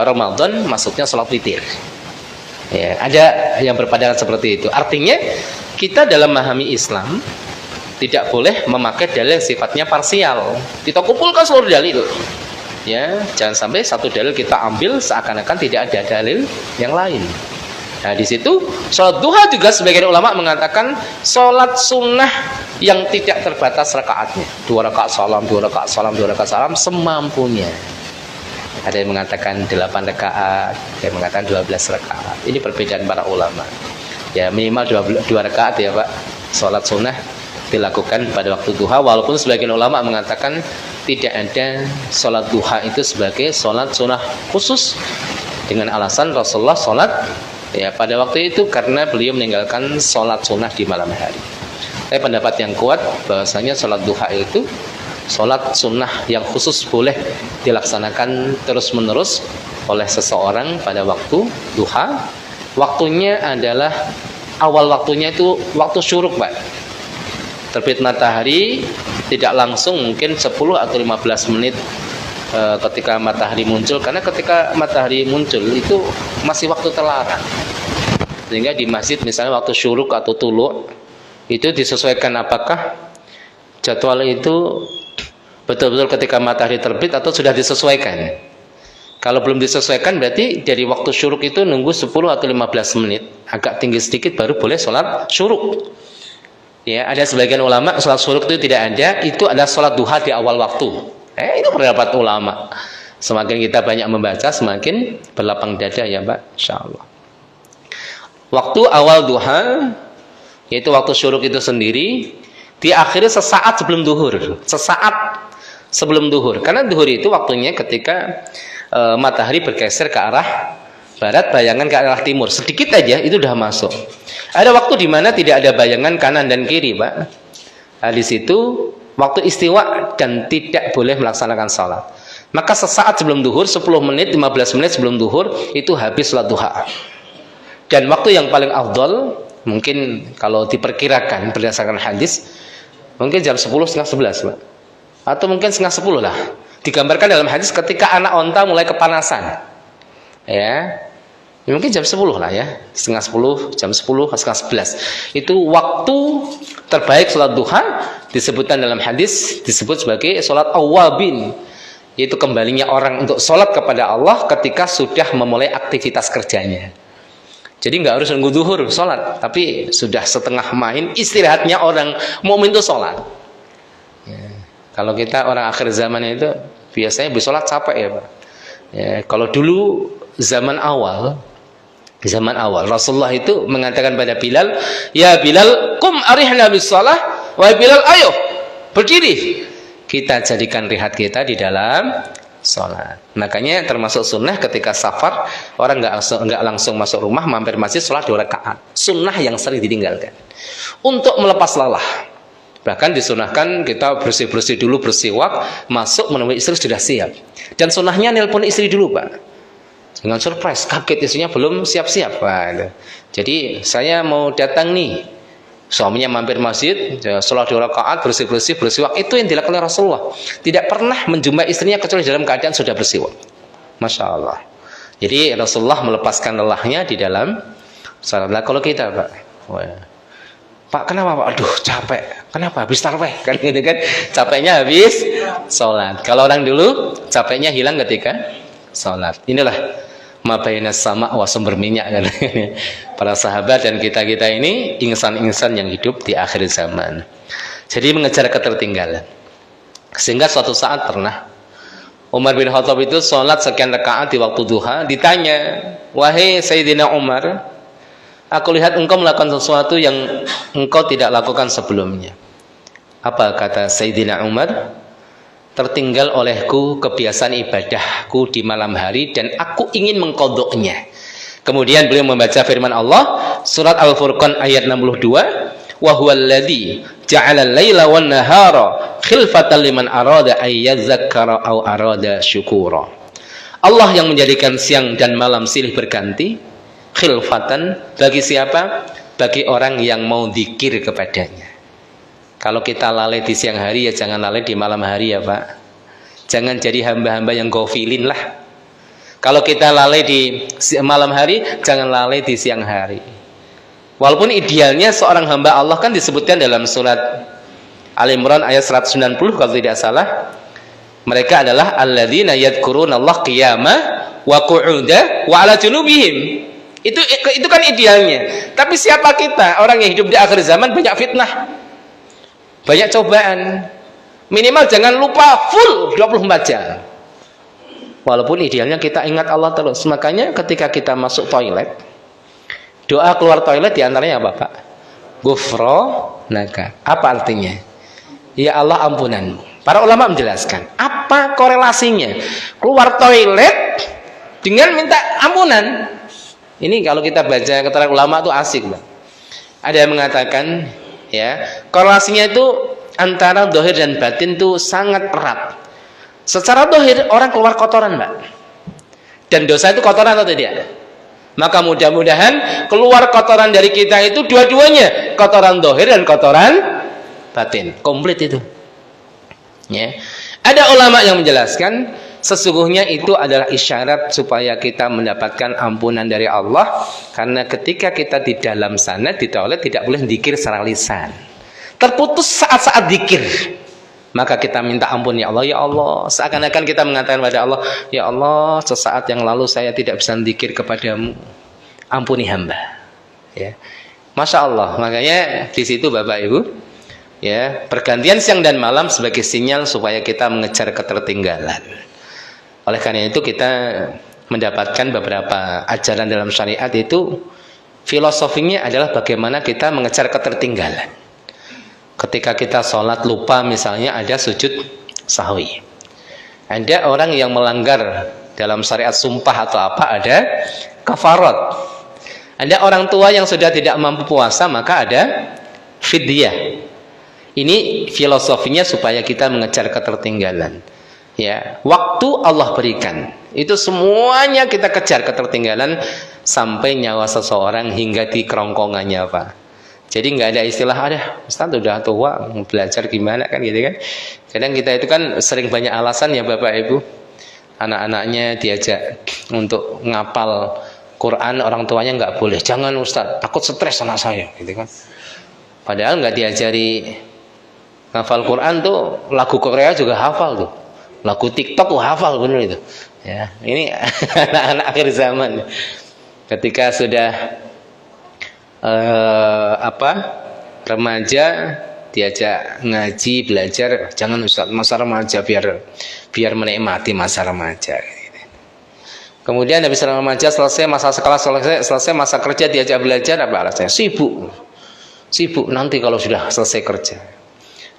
Ramadan, maksudnya salat witir. Ya, ada yang berpandangan seperti itu. Artinya kita dalam memahami Islam tidak boleh memakai dalil sifatnya parsial. Kita kumpulkan seluruh dalil. Ya, jangan sampai satu dalil kita ambil seakan-akan tidak ada dalil yang lain. Nah di situ sholat duha juga sebagian ulama mengatakan sholat sunnah yang tidak terbatas rakaatnya, 2 rakaat salam, 2 rakaat salam, 2 rakaat salam semampunya. Ada yang mengatakan 8 rakaat, ada yang mengatakan 12 rakaat. Ini perbedaan para ulama. Ya minimal 2 rakaat ya Pak. Sholat sunnah dilakukan pada waktu duha, walaupun sebagian ulama mengatakan tidak ada sholat duha itu sebagai sholat sunnah khusus, dengan alasan Rasulullah sholat ya pada waktu itu karena beliau meninggalkan sholat sunnah di malam hari. Tapi pendapat yang kuat bahwasanya sholat duha itu sholat sunnah yang khusus boleh dilaksanakan terus menerus oleh seseorang pada waktu duha. Waktunya adalah awal waktunya itu waktu syuruk, Pak. Terbit matahari tidak langsung, mungkin 10 atau 15 menit ketika matahari muncul, karena ketika matahari muncul itu masih waktu terlarang. Sehingga di masjid misalnya waktu syuruk atau tulu itu disesuaikan apakah jadwal itu betul-betul ketika matahari terbit atau sudah disesuaikan. Kalau belum disesuaikan berarti dari waktu syuruk itu nunggu 10 atau 15 menit, agak tinggi sedikit baru boleh sholat syuruk. Ya, ada sebagian ulama sholat syuruk itu tidak ada, itu adalah sholat duha di awal waktu. Itu pendapat ulama. Semakin kita banyak membaca, semakin berlapang dada ya Pak, insyaallah. Waktu awal duha, yaitu waktu syuruk itu sendiri, diakhiri sesaat sebelum duhur. Sesaat sebelum duhur. Karena duhur itu waktunya ketika matahari bergeser ke arah barat, bayangan ke arah timur. Sedikit aja itu sudah masuk. Ada waktu di mana tidak ada bayangan kanan dan kiri, Pak. Nah, di situ waktu istiwa dan tidak boleh melaksanakan salat. Maka sesaat sebelum duhur, 10 menit, 15 menit sebelum duhur itu habis salat duha. Dan waktu yang paling afdal mungkin kalau diperkirakan berdasarkan hadis mungkin jam 10 setengah 11, Pak. Atau mungkin setengah 10 lah. Digambarkan dalam hadis ketika anak onta mulai kepanasan. Ya. Mungkin jam 10 lah ya. Setengah 10, jam 10, setengah 11. Itu waktu terbaik salat duha, disebutkan dalam hadis disebut sebagai salat awwabin, yaitu kembalinya orang untuk salat kepada Allah ketika sudah memulai aktivitas kerjanya. Jadi nggak harus nunggu zuhur sholat, tapi sudah setengah main istirahatnya orang mukmin itu sholat. Ya. Kalau kita orang akhir zaman itu biasanya habis sholat capek ya Pak. Ya, kalau dulu zaman awal Rasulullah itu mengatakan pada Bilal, ya Bilal, kum arihna bis shalah, wahai Bilal, ayo berdiri, kita jadikan rehat kita di dalam sholat. Makanya termasuk sunnah ketika safar, orang nggak langsung masuk rumah, mampir masjid sholat 2 rakaat. Sunnah yang sering ditinggalkan untuk melepas lelah. Bahkan disunahkan kita bersih-bersih dulu, bersiwak, masuk menemui istri sudah siap. Dan sunnahnya nelpon istri dulu Pak, jangan surprise, kaget istrinya belum siap-siap. Jadi saya mau datang nih, suaminya mampir masjid, sholat 2 rakaat, bersih-bersih, bersiwak. Itu yang dilakukan oleh Rasulullah. Tidak pernah menjumpai istrinya kecuali dalam keadaan sudah bersiwak. Masya Allah. Jadi Rasulullah melepaskan lelahnya di dalam sholat. Nah, kalau kita Pak, Pak kenapa Pak? Aduh capek. Kenapa? Habis tarawih kan gitu kan? Capeknya habis sholat. Kalau orang dulu capeknya hilang ketika sholat. Inilah mabayna sama wa sumber minyak kan. Para sahabat dan kita ini insan-insan yang hidup di akhir zaman. Jadi mengejar ketertinggalan. Sehingga suatu saat pernah Umar bin Khattab itu sholat sekian rakaat di waktu duha, ditanya, wahai Sayyidina Umar, aku lihat engkau melakukan sesuatu yang engkau tidak lakukan sebelumnya. Apa kata Sayyidina Umar? Tertinggal olehku kebiasaan ibadahku di malam hari dan aku ingin mengqadha'nya. Kemudian beliau membaca firman Allah surat Al-Furqan ayat 62, wa huwallazi ja'ala al-laila wan nahara khilfatan liman arada ay yadzakkara aw arada syukura. Allah yang menjadikan siang dan malam silih berganti, khilfatan bagi siapa? Bagi orang yang mau zikir kepadanya. Kalau kita lalai di siang hari ya jangan lalai di malam hari ya Pak. Jangan jadi hamba-hamba yang gofilin lah. Kalau kita lalai di malam hari, jangan lalai di siang hari. Walaupun idealnya seorang hamba Allah kan disebutkan dalam surat Al-Imran ayat 190 kalau tidak salah. Mereka adalah alladzina yadhkurunallaha qiyaman wa qu'udan wa 'ala junubihim. Itu kan idealnya. Tapi siapa kita? Orang yang hidup di akhir zaman banyak fitnah, banyak cobaan. Minimal jangan lupa full 24 jam. Walaupun idealnya kita ingat Allah terus. Makanya ketika kita masuk toilet, doa keluar toilet diantaranya apa Pak? Ghufranaka. Apa artinya? Ya Allah ampunanmu. Para ulama menjelaskan apa korelasinya keluar toilet dengan minta ampunan. Ini kalau kita baca keterangan ulama itu asik Pak. Ada yang mengatakan ya korelasinya itu antara dohir dan batin itu sangat erat. Secara dohir orang keluar kotoran Mbak, dan dosa itu kotoran atau tidak? Maka mudah-mudahan keluar kotoran dari kita itu dua-duanya, kotoran dohir dan kotoran batin, komplit itu ya. Ada ulama yang menjelaskan sesungguhnya itu adalah isyarat supaya kita mendapatkan ampunan dari Allah. Karena ketika kita di dalam sana di toilet tidak boleh zikir secara lisan, terputus saat-saat zikir, maka kita minta ampun ya Allah. Ya Allah, seakan-akan kita mengatakan pada Allah, ya Allah, sesaat yang lalu saya tidak bisa zikir kepadamu, ampuni hamba ya. Masya Allah. Makanya di situ Bapak Ibu ya, pergantian siang dan malam sebagai sinyal supaya kita mengejar ketertinggalan. Oleh karena itu kita mendapatkan beberapa ajaran dalam syariat itu filosofinya adalah bagaimana kita mengejar ketertinggalan. Ketika kita sholat lupa misalnya ada sujud sahwi. Ada orang yang melanggar dalam syariat sumpah atau apa, ada kafarat. Ada orang tua yang sudah tidak mampu puasa maka ada fidyah. Ini filosofinya supaya kita mengejar ketertinggalan. Ya, waktu Allah berikan itu semuanya kita kejar ketertinggalan sampai nyawa seseorang hingga di kerongkongannya Pak. Jadi nggak ada istilah ada Ustaz udah tua mau belajar gimana kan gitu kan. Kadang kita itu kan sering banyak alasan ya Bapak Ibu. Anak-anaknya diajak untuk ngapal Quran, orang tuanya nggak boleh. Jangan Ustaz, takut stres anak saya gitu kan. Padahal nggak diajari ngafal Quran tuh, lagu Korea juga hafal tuh. Lagu TikTok tuh hafal bener itu. Ya, ini anak-anak akhir zaman. Ketika sudah apa remaja diajak ngaji belajar, jangan Ustaz masa remaja biar menikmati masa remaja. Kemudian habis remaja selesai masa sekolah, selesai masa kerja diajak belajar, apa alasannya? Sibuk nanti kalau sudah selesai kerja.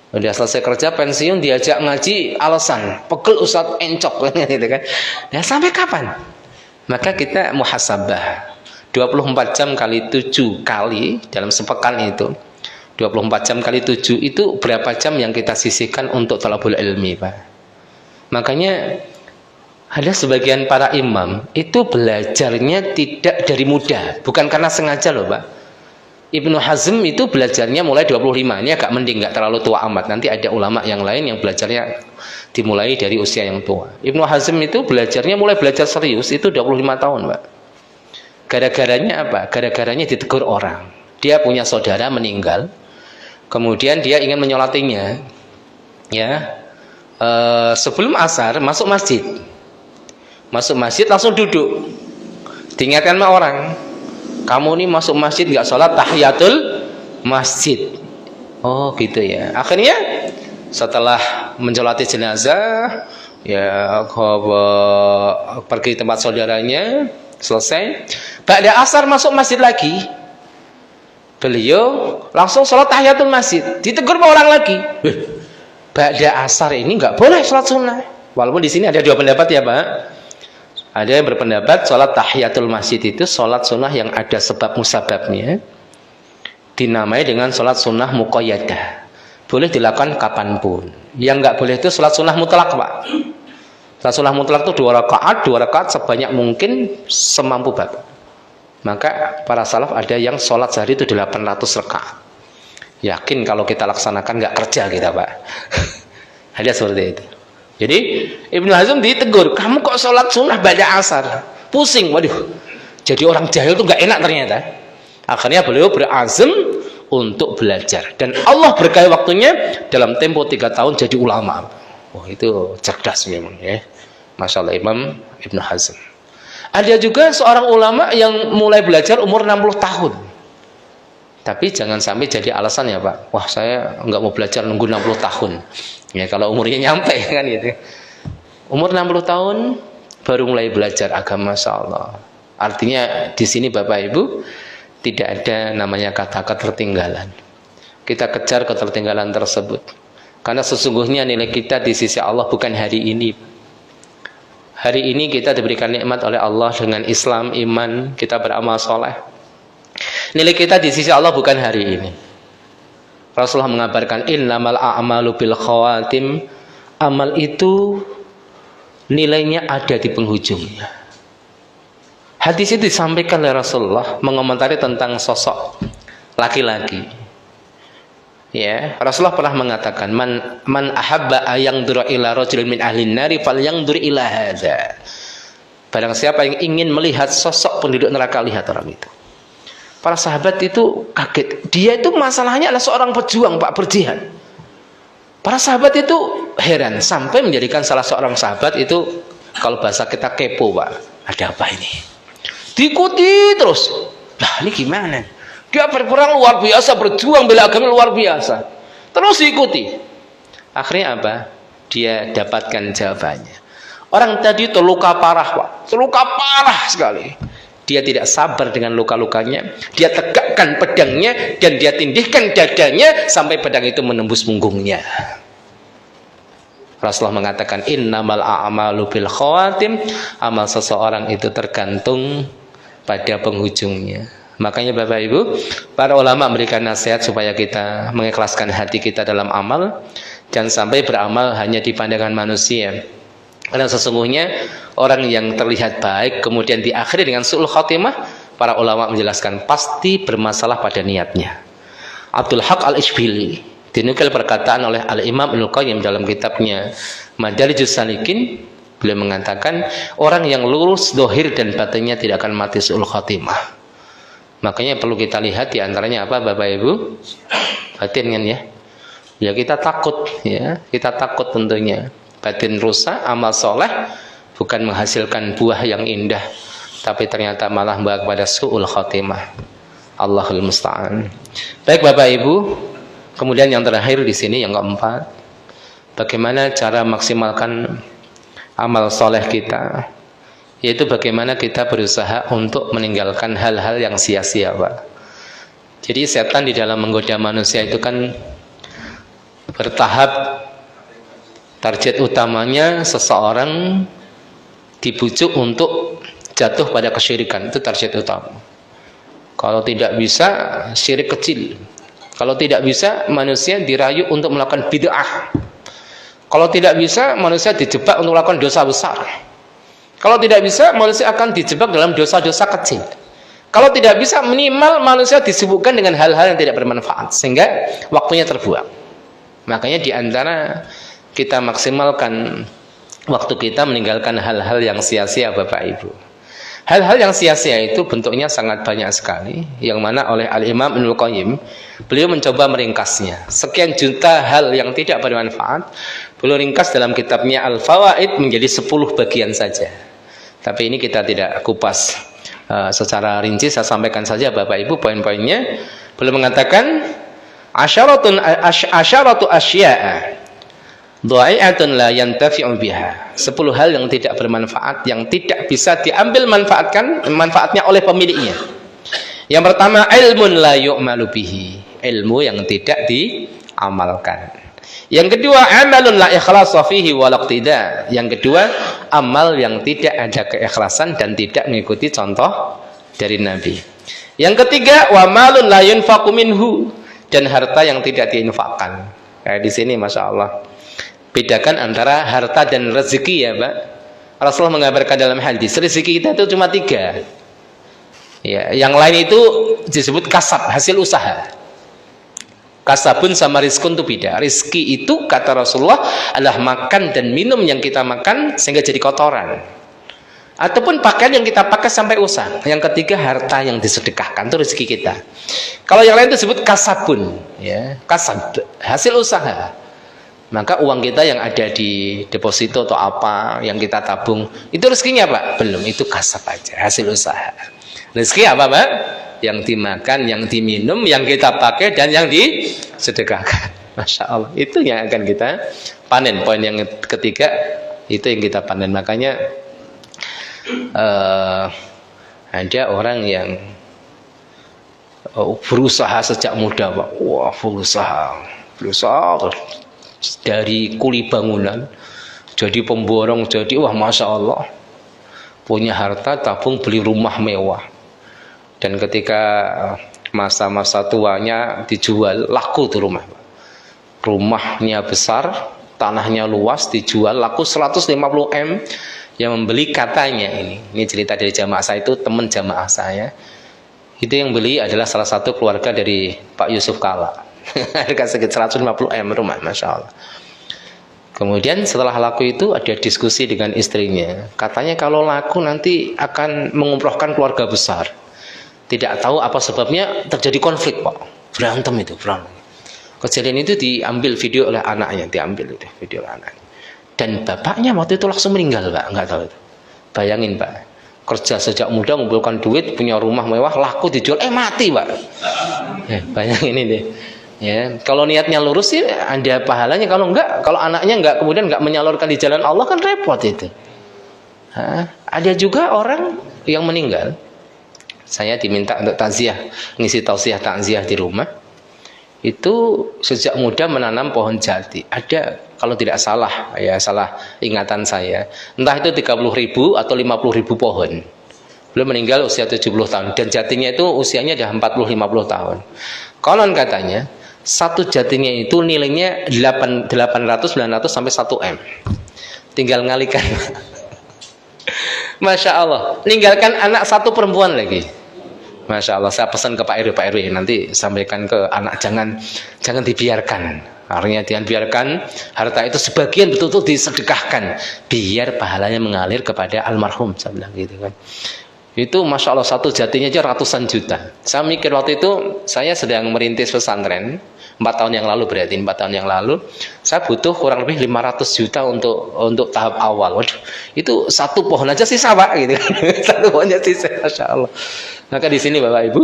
Udah selesai kerja pensiun diajak ngaji, alasan pegel Ustaz encok gitu kan. Ya sampai kapan? Maka kita muhasabah 24 jam kali 7 kali dalam sepekan itu. 24 jam kali 7 itu berapa jam yang kita sisihkan untuk talabul ilmi, Pak? Makanya ada sebagian para imam itu belajarnya tidak dari muda, bukan karena sengaja loh, Pak. Ibnu Hazm itu belajarnya mulai 25, ini agak mending, nggak terlalu tua amat. Nanti ada ulama yang lain yang belajarnya dimulai dari usia yang tua. Ibnu Hazm itu belajarnya mulai belajar serius itu 25 tahun, Pak. Gara-garanya apa? Gara-garanya ditegur orang. Dia punya saudara meninggal, kemudian dia ingin menyolatinya, ya. Sebelum asar masuk masjid langsung duduk, diingatkan sama orang, kamu nih masuk masjid nggak sholat tahiyatul masjid. Oh gitu ya. Akhirnya setelah mensolati jenazah, ya pergi tempat saudaranya, selesai. Ba'da asar masuk masjid lagi, beliau langsung sholat tahiyatul masjid. Ditegur sama orang lagi, ba'da asar ini nggak boleh sholat sunnah. Walaupun di sini ada dua pendapat ya, Pak. Ada yang berpendapat sholat tahiyatul masjid itu sholat sunnah yang ada sebab musababnya, dinamai dengan sholat sunnah muqayyadah. Boleh dilakukan kapanpun. Yang nggak boleh itu sholat sunnah mutlak, Pak. Sholat sunnah mutlak itu 2 rakaat sebanyak mungkin semampu Bapak. Maka para salaf ada yang sholat sehari itu 800 rakaat. Yakin kalau kita laksanakan nggak kerja kita, Pak. Ada seperti itu. Jadi Ibnu Hazm ditegur, kamu kok sholat sunnah ba'da asar? Pusing, waduh. Jadi orang jahil tuh nggak enak ternyata. Akhirnya beliau berazam untuk belajar, dan Allah berkahi waktunya dalam tempo 3 tahun jadi ulama. Oh itu cerdas memang ya. Masya Allah Imam Ibnu Hazm. Ada juga seorang ulama yang mulai belajar umur 60 tahun. Tapi jangan sampai jadi alasan ya, Pak. Wah saya nggak mau belajar nunggu 60 tahun. Ya kalau umurnya nyampe kan gitu. Umur 60 tahun baru mulai belajar agama, Masya Allah. Artinya di sini Bapak Ibu tidak ada namanya kata ketertinggalan. Kita kejar ketertinggalan tersebut. Karena sesungguhnya nilai kita di sisi Allah bukan hari ini. Hari ini kita diberikan nikmat oleh Allah dengan Islam, iman, kita beramal soleh. Nilai kita di sisi Allah bukan hari ini. Rasulullah mengabarkan innamal a'malu bil khawatim. Amal itu nilainya ada di penghujungnya. Hadis itu disampaikan oleh Rasulullah mengomentari tentang sosok laki-laki. Ya, Rasulullah pernah mengatakan man ahabba ayangdura ila rajulin min ahlin nari falyangdur ila hadza. Barang siapa yang ingin melihat sosok penduduk neraka, lihat orang itu. Para sahabat itu kaget. Dia itu masalahnya adalah seorang pejuang, Pak, berjihad. Para sahabat itu heran sampai menjadikan salah seorang sahabat itu, kalau bahasa kita kepo, Pak. Ada apa ini? Diikuti terus. Lah ini gimana? Dia berperang luar biasa, berjuang bela agama luar biasa. Terus diikuti. Akhirnya apa? Dia dapatkan jawabannya. Orang tadi terluka parah, Pak. Terluka parah sekali. Dia tidak sabar dengan luka-lukanya. Dia tegakkan pedangnya dan dia tindihkan dadanya sampai pedang itu menembus punggungnya. Rasulullah mengatakan innamal a'malu bil khawatim. Amal seseorang itu tergantung pada penghujungnya. Makanya Bapak Ibu, para ulama memberikan nasihat supaya kita mengikhlaskan hati kita dalam amal. Jangan sampai beramal hanya di pandangan manusia. Karena sesungguhnya orang yang terlihat baik kemudian diakhiri dengan su'ul khatimah, para ulama menjelaskan pasti bermasalah pada niatnya. Abdul Haq Al-Ishbili dinukil perkataan oleh Al-Imam Ibnu Qayyim dalam kitabnya Madarijus Salikin. Beliau mengatakan orang yang lurus dohir dan batinnya tidak akan mati su'ul khatimah. Makanya perlu kita lihat diantaranya apa Bapak Ibu? Batin kan ya? Ya kita takut ya, kita takut tentunya. Batin rusak, amal soleh bukan menghasilkan buah yang indah, tapi ternyata malah membawa kepada su'ul khatimah. Allahul musta'an. Baik Bapak Ibu, kemudian yang terakhir di sini yang keempat, bagaimana cara maksimalkan amal soleh kita, yaitu bagaimana kita berusaha untuk meninggalkan hal-hal yang sia-sia, Pak. Jadi setan di dalam menggoda manusia itu kan bertahap. Target utamanya seseorang dibujuk untuk jatuh pada kesyirikan, itu target utama. Kalau tidak bisa, syirik kecil. Kalau tidak bisa, manusia dirayu untuk melakukan bid'ah. Kalau tidak bisa, manusia dijebak untuk melakukan dosa besar. Kalau tidak bisa, manusia akan dijebak dalam dosa-dosa kecil. Kalau tidak bisa, minimal manusia disibukkan dengan hal-hal yang tidak bermanfaat, sehingga waktunya terbuang. Makanya di antara kita maksimalkan waktu kita meninggalkan hal-hal yang sia-sia, Bapak Ibu. Hal-hal yang sia-sia itu bentuknya sangat banyak sekali, yang mana oleh Al-Imam Ibnul Qayyim, beliau mencoba meringkasnya. Sekian juta hal yang tidak bermanfaat, beliau ringkas dalam kitabnya Al-Fawaid menjadi 10 bagian saja. Tapi ini kita tidak kupas secara rinci, saya sampaikan saja Bapak Ibu poin-poinnya. Beliau mengatakan asyaratu asya'a dha'i'atun la yantafi'u biha. 10 hal yang tidak bermanfaat, yang tidak bisa diambil manfaatnya oleh pemiliknya. Yang pertama, ilmun la yu'malu bihi, ilmu yang tidak diamalkan. Yang kedua, amalun la ikhlasa fihi wa laqtida. Yang kedua, amal yang tidak ada keikhlasan dan tidak mengikuti contoh dari Nabi. Yang ketiga, wa malun la yunfaqu minhu, dan harta yang tidak diinfakkan. Kayak di sini Masya Allah. Bedakan antara harta dan rezeki, ya Pak. Rasulullah mengabarkan dalam hadis, rezeki kita itu cuma 3. Ya, yang lain itu disebut kasab, hasil usaha. Kasabun sama rizkun itu beda. Rizki itu kata Rasulullah adalah makan dan minum yang kita makan sehingga jadi kotoran, ataupun pakaian yang kita pakai sampai usang. Yang ketiga, harta yang disedekahkan, itu rezeki kita. Kalau yang lain itu disebut kasabun, ya, kasab, hasil usaha. Maka uang kita yang ada di deposito atau apa yang kita tabung, itu rezekinya Pak? Belum, itu kasab aja, hasil usaha. Rezeki apa Pak? Yang dimakan, yang diminum, yang kita pakai, dan yang disedekahkan. Masya Allah, itu yang akan kita panen. Poin yang ketiga, itu yang kita panen. Makanya ada orang yang berusaha sejak muda Pak. Wah, berusaha dari kuli bangunan jadi pemborong, jadi wah Masya Allah, punya harta, tabung, beli rumah mewah. Dan ketika masa-masa tuanya dijual, laku tuh rumahnya besar, tanahnya luas, dijual laku 150 M. Yang membeli katanya, ini cerita dari jamaah saya, itu teman jamaah saya, itu yang beli adalah salah satu keluarga dari Pak Yusuf Kala. Harga sekitar 150 M rumah, Masya Allah. Kemudian setelah laku itu ada diskusi dengan istrinya. Katanya kalau laku nanti akan mengumrohkan keluarga besar. Tidak tahu apa sebabnya, terjadi konflik Pak. Berantem. Kejadian itu diambil video oleh anaknya, video oleh anaknya. Dan bapaknya waktu itu langsung meninggal Pak, nggak tahu itu. Bayangin Pak, kerja sejak muda, mengumpulkan duit, punya rumah mewah, laku dijual, mati Pak. Bayangin ini deh. Ya, kalau niatnya lurus sih ada pahalanya, kalau enggak, kalau anaknya enggak kemudian enggak menyalurkan di jalan Allah kan repot itu. Ada juga orang yang meninggal. Saya diminta untuk takziah, ngisi tausiah takziah di rumah. Itu sejak muda menanam pohon jati. Ada, kalau tidak salah, ya salah ingatan saya, entah itu 30.000 atau 50.000 pohon. Beliau meninggal usia 70 tahun dan jatinya itu usianya sudah 40-50 tahun. Konon katanya satu jatinya itu nilainya 800-900 sampai 1 M. Tinggal ngalikan. Masya Allah, ninggalkan anak satu perempuan lagi. Masya Allah, saya pesan ke Pak RW, nanti sampaikan ke anak, jangan dibiarkan. Artinya jangan biarkan harta itu sebagian betul-betul disedekahkan, biar pahalanya mengalir kepada almarhum, saya bilang gitu kan. Itu Masya Allah, satu jatinya aja ratusan juta. Saya mikir waktu itu saya sedang merintis pesantren 4 tahun yang lalu, berarti 4 tahun yang lalu saya butuh kurang lebih 500 juta untuk tahap awal. Waduh, itu satu pohon aja sisa Pak gitu kan. Satu pohonnya sisa, Masya Allah. Maka di sini Bapak Ibu,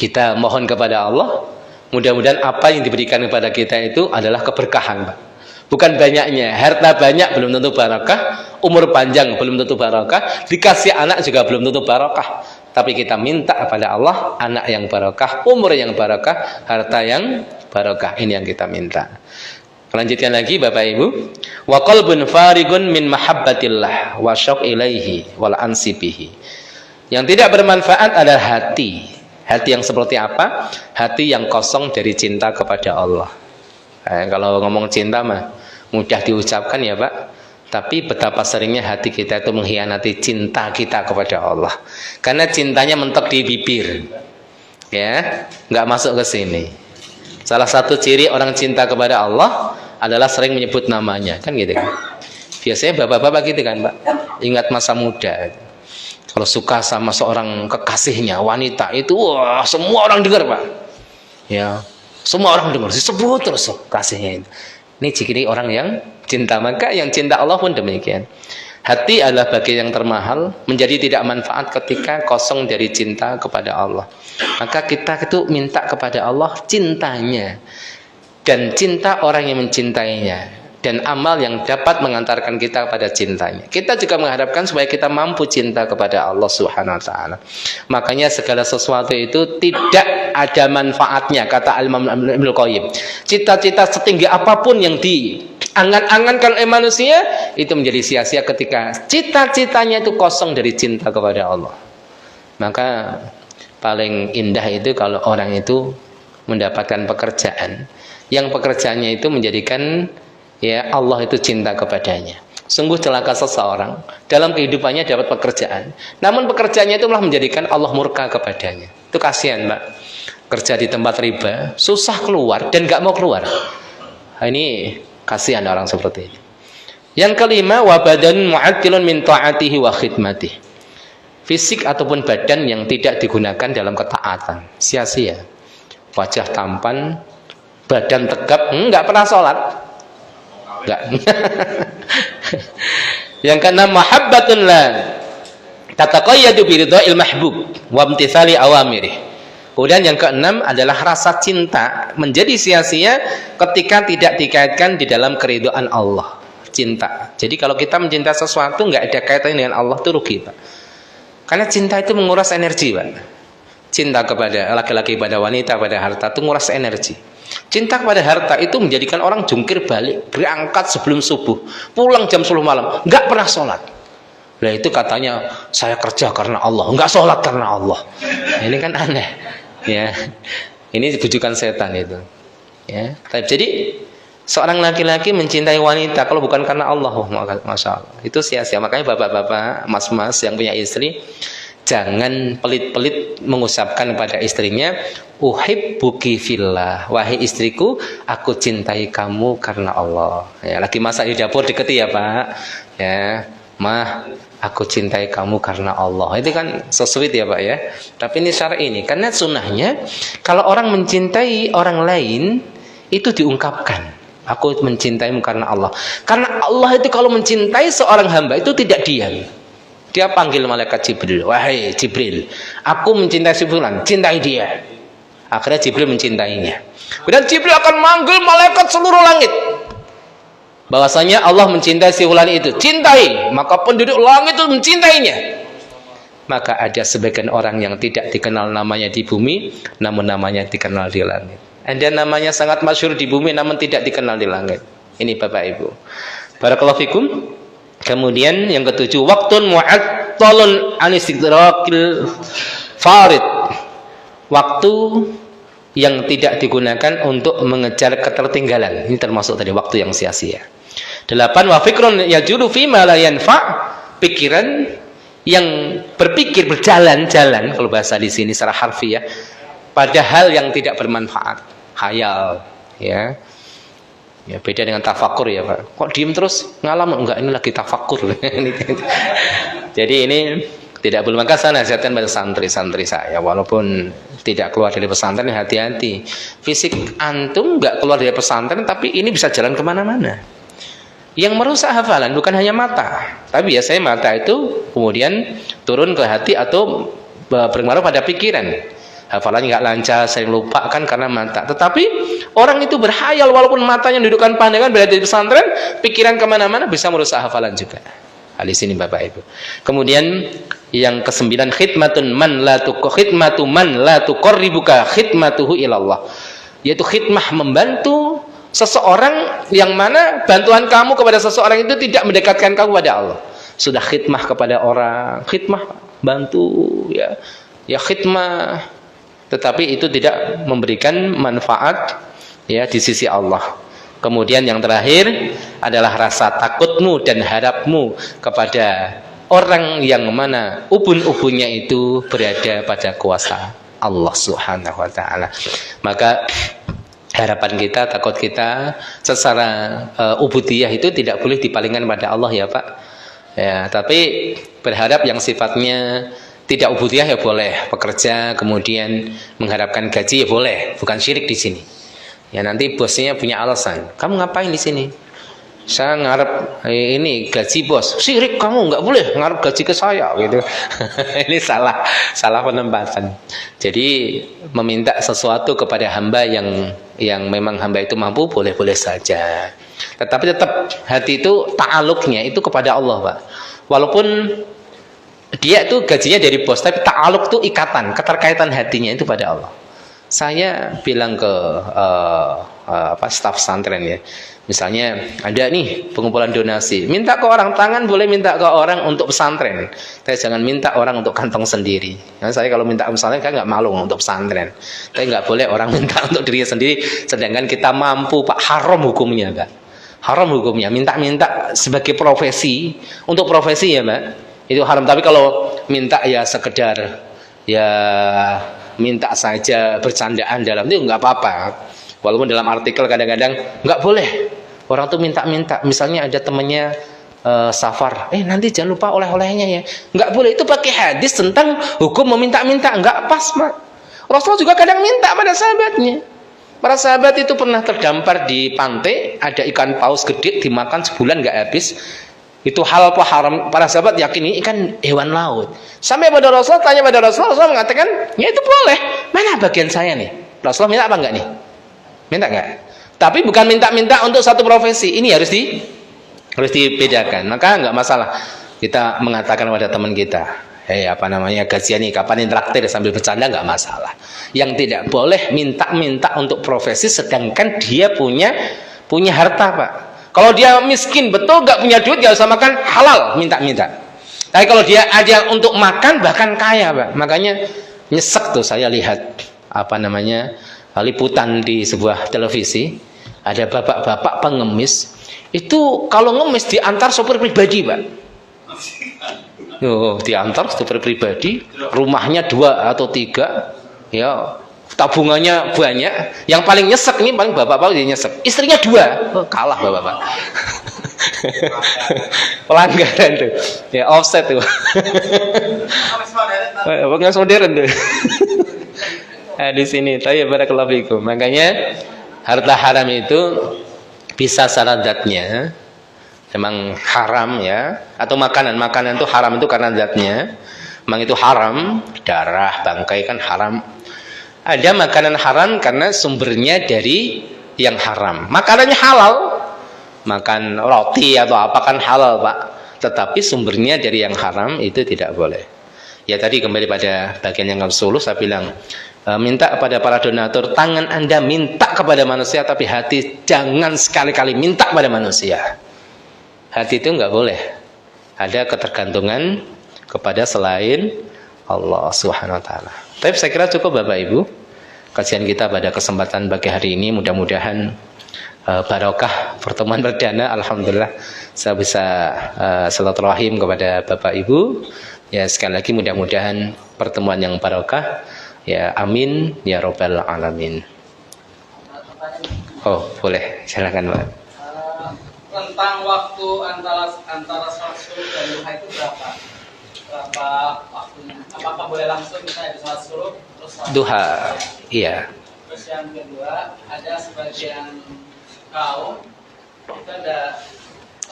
Kita mohon kepada Allah, mudah-mudahan apa yang diberikan kepada kita itu adalah keberkahan, Pak. Bukan banyaknya. Harta banyak belum tentu barakah, umur panjang belum tentu barakah, dikasih anak juga belum tentu barakah. Tapi kita minta kepada Allah anak yang barakah, umur yang barakah, harta yang barakah. Ini yang kita minta. Lanjutkan lagi Bapak Ibu. Wa qalbun farigun min mahabbatillah wa syauq ilaihi wal ansibihi. Yang tidak bermanfaat adalah hati. Hati yang seperti apa? Hati yang kosong dari cinta kepada Allah. Kalau ngomong cinta mah mudah diucapkan ya Pak. Tapi betapa seringnya hati kita itu mengkhianati cinta kita kepada Allah. Karena cintanya mentok di bibir. Ya, nggak masuk ke sini. Salah satu ciri orang cinta kepada Allah adalah sering menyebut namanya, kan gitu kan. Biasanya bapak-bapak gitu kan Pak. Ingat masa muda. Kalau suka sama seorang kekasihnya, wanita itu, wah semua orang dengar Pak. Ya, semua orang dengar, disebut terus kasihnya itu. Ini ciri orang yang cinta. Maka yang cinta Allah pun demikian. Hati adalah bagian yang termahal, menjadi tidak manfaat ketika kosong dari cinta kepada Allah. Maka kita itu minta kepada Allah cintanya. Dan cinta orang yang mencintainya. Dan amal yang dapat mengantarkan kita pada cintanya. Kita juga mengharapkan supaya kita mampu cinta kepada Allah Subhanahu wa taala. Makanya segala sesuatu itu tidak ada manfaatnya, kata Al-Imam Ibnu Qayyim. Cita-cita setinggi apapun yang diangan-angankan oleh manusia itu menjadi sia-sia ketika cita-citanya itu kosong dari cinta kepada Allah. Maka paling indah itu kalau orang itu mendapatkan pekerjaan yang pekerjaannya itu menjadikan ya Allah itu cinta kepadanya. Sungguh celaka seseorang dalam kehidupannya dapat pekerjaan, namun pekerjaannya itu malah menjadikan Allah murka kepadanya. Itu kasihan Pak. Kerja di tempat riba, susah keluar dan gak mau keluar. Ini kasihan orang seperti ini. Yang kelima, wa badan mu'attilun min ta'atihi wa khidmatihi. Fisik ataupun badan yang tidak digunakan dalam ketaatan, sia-sia. Wajah tampan, badan tegap, enggak pernah sholat. Enggak. Yang keenam, mahabbatun la tataqayyadu bi ridha'il mahbub wa imtithali awamirih. Kemudian yang keenam adalah rasa cinta menjadi sia-sia ketika tidak dikaitkan di dalam keridhaan Allah. Cinta. Jadi kalau kita mencintai sesuatu enggak ada kaitannya dengan Allah itu rugi, Pak. Karena cinta itu menguras energi, Pak. Cinta kepada laki-laki, pada wanita, pada harta itu menguras energi. Cinta kepada harta itu menjadikan orang jungkir balik, berangkat sebelum subuh, pulang jam 10 malam, nggak pernah sholat. Nah itu katanya saya kerja karena Allah, nggak sholat karena Allah. Ini kan aneh, ya. Ini bujukan setan itu. Ya. Jadi seorang laki-laki mencintai wanita kalau bukan karena Allah, oh, masya Allah, itu sia-sia. Makanya bapak-bapak, mas-mas yang punya istri, jangan pelit-pelit mengusapkan kepada istrinya, uhibbuki fillah, wahai istriku, aku cintai kamu karena Allah. Ya, lagi masak di dapur deketi ya Pak. Ya, mah, aku cintai kamu karena Allah. Itu kan so sweet ya Pak ya. Tapi ini syar'i ini, karena sunnahnya kalau orang mencintai orang lain itu diungkapkan. Aku mencintaimu karena Allah. Karena Allah itu kalau mencintai seorang hamba itu tidak diam. Dia panggil malaikat Jibril, wahai Jibril, aku mencintai si fulan, cintai dia. Akhirnya Jibril mencintainya. Kemudian Jibril akan manggil malaikat seluruh langit. Bahwasanya Allah mencintai si fulan itu, cintai. Maka penduduk langit itu mencintainya. Maka ada sebagian orang yang tidak dikenal namanya di bumi, namun namanya dikenal di langit. Ada namanya sangat masyhur di bumi, namun tidak dikenal di langit. Ini Bapak Ibu. Barakallahu fikum. Kemudian yang ketujuh, waktun mu'attalun an istidrakil farid. Waktu yang tidak digunakan untuk mengejar ketertinggalan. Ini termasuk tadi waktu yang sia-sia. 8, wa fikrun yajulu fi ma la yanfa'. Pikiran yang berpikir berjalan-jalan, kalau bahasa di sini secara harfiah, pada hal yang tidak bermanfaat. Khayal, ya. Ya, beda dengan tafakur ya Pak. Kok diem terus ngalam? Enggak, ini lagi tafakur. Jadi ini tidak boleh. Maka saya nasihatkan pada santri-santri saya, walaupun tidak keluar dari pesantren, hati-hati. Fisik antum enggak keluar dari pesantren, tapi ini bisa jalan kemana-mana. Yang merusak hafalan bukan hanya mata, tapi biasanya mata itu kemudian turun ke hati atau berpengaruh pada pikiran. hafalannya nggak lancar, sering lupa kan karena mata. Tetapi orang itu berhayal walaupun matanya dudukkan pandangan berada di pesantren, pikiran kemana-mana bisa merusak hafalan juga. Di sini Bapak Ibu. Kemudian yang ke-9, khidmatu man la tuqarribuka khidmatuhu ilallah. Yaitu khidmah, membantu seseorang yang mana bantuan kamu kepada seseorang itu tidak mendekatkan kamu pada Allah. Sudah khidmah kepada orang, khidmah bantu ya. Ya khidmah, tetapi itu tidak memberikan manfaat ya di sisi Allah. Kemudian yang terakhir adalah rasa takutmu dan harapmu kepada orang yang mana ubun-ubunnya itu berada pada kuasa Allah Subhanahu wa taala. Maka harapan kita, takut kita secara ubudiyah itu tidak boleh dipalingkan pada Allah ya Pak. Ya, tapi berharap yang sifatnya tidak ubudiyah ya boleh, pekerja kemudian mengharapkan gaji ya boleh, bukan syirik di sini. Ya nanti bosnya punya alasan, kamu ngapain di sini? Saya ngarep ini gaji bos. Syirik kamu, nggak boleh ngarep gaji ke saya gitu. Ini salah penempatan. Jadi meminta sesuatu kepada hamba yang memang hamba itu mampu boleh-boleh saja. Tetapi tetap hati itu ta'aluknya itu kepada Allah Pak. Walaupun dia itu gajinya dari bos, tapi ta'aluk itu ikatan, keterkaitan hatinya itu pada Allah. Saya bilang ke staf pesantren ya, misalnya ada nih pengumpulan donasi, minta ke orang tangan boleh, minta ke orang untuk pesantren, tapi jangan minta orang untuk kantong sendiri. Nah, saya kalau minta ke pesantren kan nggak malu untuk pesantren, tapi nggak boleh orang minta untuk dirinya sendiri, sedangkan kita mampu Pak. Haram hukumnya Pak, haram hukumnya. Minta-minta sebagai profesi, untuk profesi ya Pak, itu haram. Tapi kalau minta ya sekedar ya minta saja bercandaan dalam itu nggak apa-apa. Walaupun dalam artikel kadang-kadang nggak boleh orang tuh minta-minta. Misalnya ada temannya safar, nanti jangan lupa oleh-olehnya ya. Nggak boleh, itu pakai hadis tentang hukum meminta-minta, nggak pas Pak. Rasulullah juga kadang minta pada sahabatnya. Para sahabat itu pernah terdampar di pantai, ada ikan paus gede dimakan sebulan nggak habis. Itu halal apa haram? Para sahabat yakin ini ikan hewan laut. Sampai pada Rasulullah, tanya pada Rasulullah, Rasulullah mengatakan, ya itu boleh. Mana bagian saya nih? Rasulullah minta apa enggak nih? Minta enggak? Tapi bukan minta-minta untuk satu profesi. Ini harus dibedakan. Maka enggak masalah kita mengatakan pada teman kita, gajian nih kapan interaktif sambil bercanda, enggak masalah. Yang tidak boleh minta-minta untuk profesi sedangkan dia punya harta Pak. Kalau dia miskin betul nggak punya duit, nggak usah makan, halal minta-minta. Tapi kalau dia ada untuk makan bahkan kaya Pak. Makanya nyesek tuh saya lihat liputan di sebuah televisi, ada bapak-bapak pengemis itu kalau ngemis diantar sopir pribadi Pak. Diantar sopir pribadi, rumahnya 2 atau 3 ya, tabungannya banyak. Yang paling nyesek ini paling bapak-bapak dia nyesek, istrinya 2, kalah bapak-bapak. Pelanggaran tuh ya, offset tuh. Pengen modern tuh. Di sini tapi barakallahu fikum. Makanya harta haram itu bisa secara zatnya memang haram ya, atau makanan itu haram itu karena zatnya memang itu haram, darah bangkai kan haram. Ada makanan haram karena sumbernya dari yang haram. Makanannya halal, makan roti atau apa kan halal Pak, tetapi sumbernya dari yang haram itu tidak boleh. Ya tadi kembali pada bagian yang ke-10 saya bilang, minta kepada para donatur, tangan Anda minta kepada manusia, tapi hati jangan sekali-kali minta kepada manusia. Hati itu nggak boleh ada ketergantungan kepada selain Allah Subhanahu wa taala. Tapi saya kira cukup Bapak Ibu kajian kita pada kesempatan pagi hari ini. Mudah-mudahan barokah pertemuan perdana. Alhamdulillah saya bisa silaturahim kepada Bapak Ibu. Ya sekali lagi mudah-mudahan pertemuan yang barokah. Ya amin ya robbal alamin. Oh boleh, silakan Pak. Tentang waktu antara sholat subuh dan duha itu berapa waktunya? Apakah boleh langsung misalnya di sholat subuh terus sholat duha? Iya. Terus yang kedua, ada sebagian kaum itu ada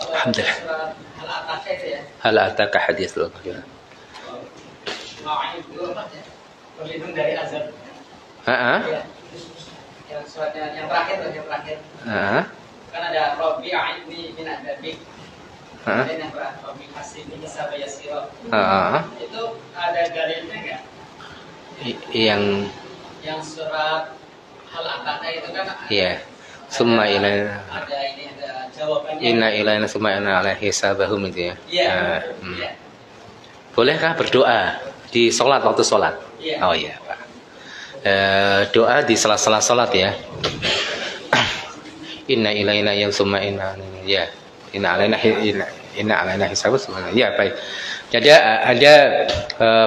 Alhamdulillah. Al-Ataka itu ya. Al-Ataka hadis loh. Berlindung dari azab. Heeh. Ya. Yang suratnya yang terakhir tuh, yang terakhir. Heeh. Kan ada Rabbi a'idni min adabik. Heeh. Dan yang terakhir Rabbi hasibni hisaba yasira. Heeh. Itu ada dalilnya enggak? Yang surat hal akata itu kan iya. Summa ilaina ada ini ada jawabannya. inna ilaina summa inna alaihi hisabahum itu ya. Iya. Iya. Bolehkah berdoa di sholat waktu sholat? Iya. Oh iya, Pak. Doa di sela-sela sholat ya. Inna ilaina yang summa inna ya. Inna alaina hisabus. Ya, baik. Jadi ada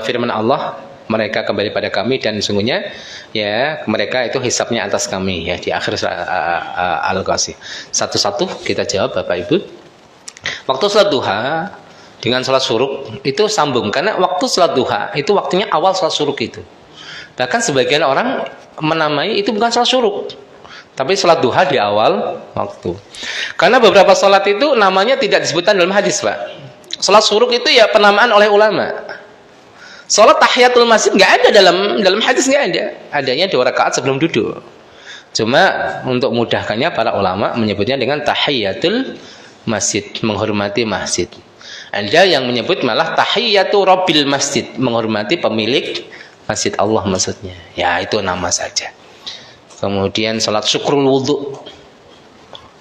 firman Allah, mereka kembali pada kami dan sungguhnya ya mereka itu hisabnya atas kami ya di akhir Al-Qasih. Satu-satu kita jawab Bapak Ibu. Waktu sholat duha dengan sholat syuruk itu sambung karena waktu sholat duha itu waktunya awal sholat syuruk itu. Bahkan sebagian orang menamai itu bukan sholat syuruk, tapi sholat duha di awal waktu. Karena beberapa sholat itu namanya tidak disebutkan dalam hadis, Pak. Sholat syuruk itu ya penamaan oleh ulama. Sholat tahiyatul masjid nggak ada dalam hadis, nggak ada. Adanya 2 rakaat sebelum duduk. Cuma untuk mudahkannya para ulama menyebutnya dengan tahiyatul masjid, menghormati masjid. Ada yang menyebut malah tahiyatu rabbil masjid, menghormati pemilik masjid Allah maksudnya. Ya itu nama saja. Kemudian sholat syukrul wudhu.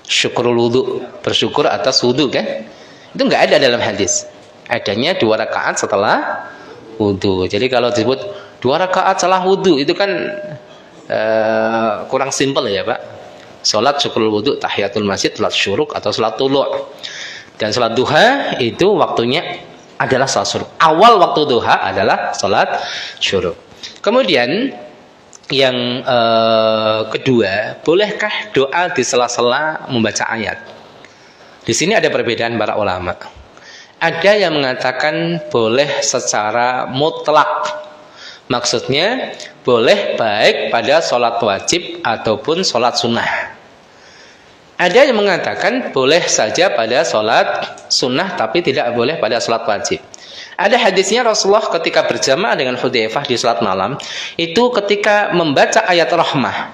Syukrul wudhu, bersyukur atas wudhu kan. Itu nggak ada dalam hadis. Adanya 2 rakaat setelah wudhu. Jadi kalau disebut 2 rakaat setelah wudhu itu kan kurang simpel ya Pak. Sholat syukrul wudhu, tahiyatul masjid, sholat syuruk atau sholat tulu'. Dan sholat duha itu waktunya adalah sholat syuruk. Awal waktu duha adalah sholat syuruk. Kemudian yang kedua, bolehkah doa di sela-sela membaca ayat? Di sini ada perbedaan para ulama. Ada yang mengatakan boleh secara mutlak. Maksudnya boleh baik pada sholat wajib ataupun sholat sunnah. Ada yang mengatakan boleh saja pada sholat sunnah tapi tidak boleh pada sholat wajib. Ada hadisnya Rasulullah ketika berjamaah dengan Hudzaifah di sholat malam, itu ketika membaca ayat rahmah,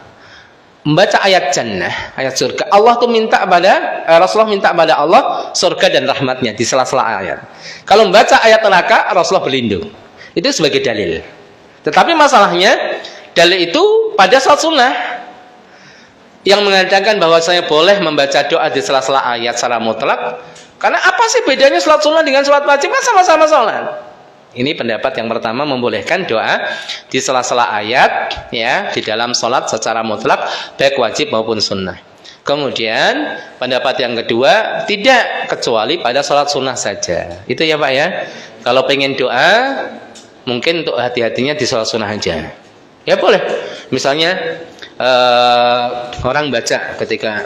membaca ayat jannah, ayat surga, Allah tuh minta pada Rasulullah minta pada Allah surga dan rahmatnya di sela-sela ayat. Kalau membaca ayat neraka, Rasulullah berlindung. Itu sebagai dalil. Tetapi masalahnya dalil itu pada sholat sunnah. Yang mengatakan bahwa saya boleh membaca doa di sela-sela ayat secara mutlak, karena apa sih bedanya sholat sunnah dengan sholat wajib? Kan sama-sama sholat. Ini pendapat yang pertama, membolehkan doa di sela-sela ayat ya di dalam sholat secara mutlak baik wajib maupun sunnah. Kemudian pendapat yang kedua, tidak kecuali pada sholat sunnah saja. Itu ya Pak ya. Kalau pengen doa mungkin untuk hati-hatinya di sholat sunnah aja. Ya boleh. Misalnya orang baca ketika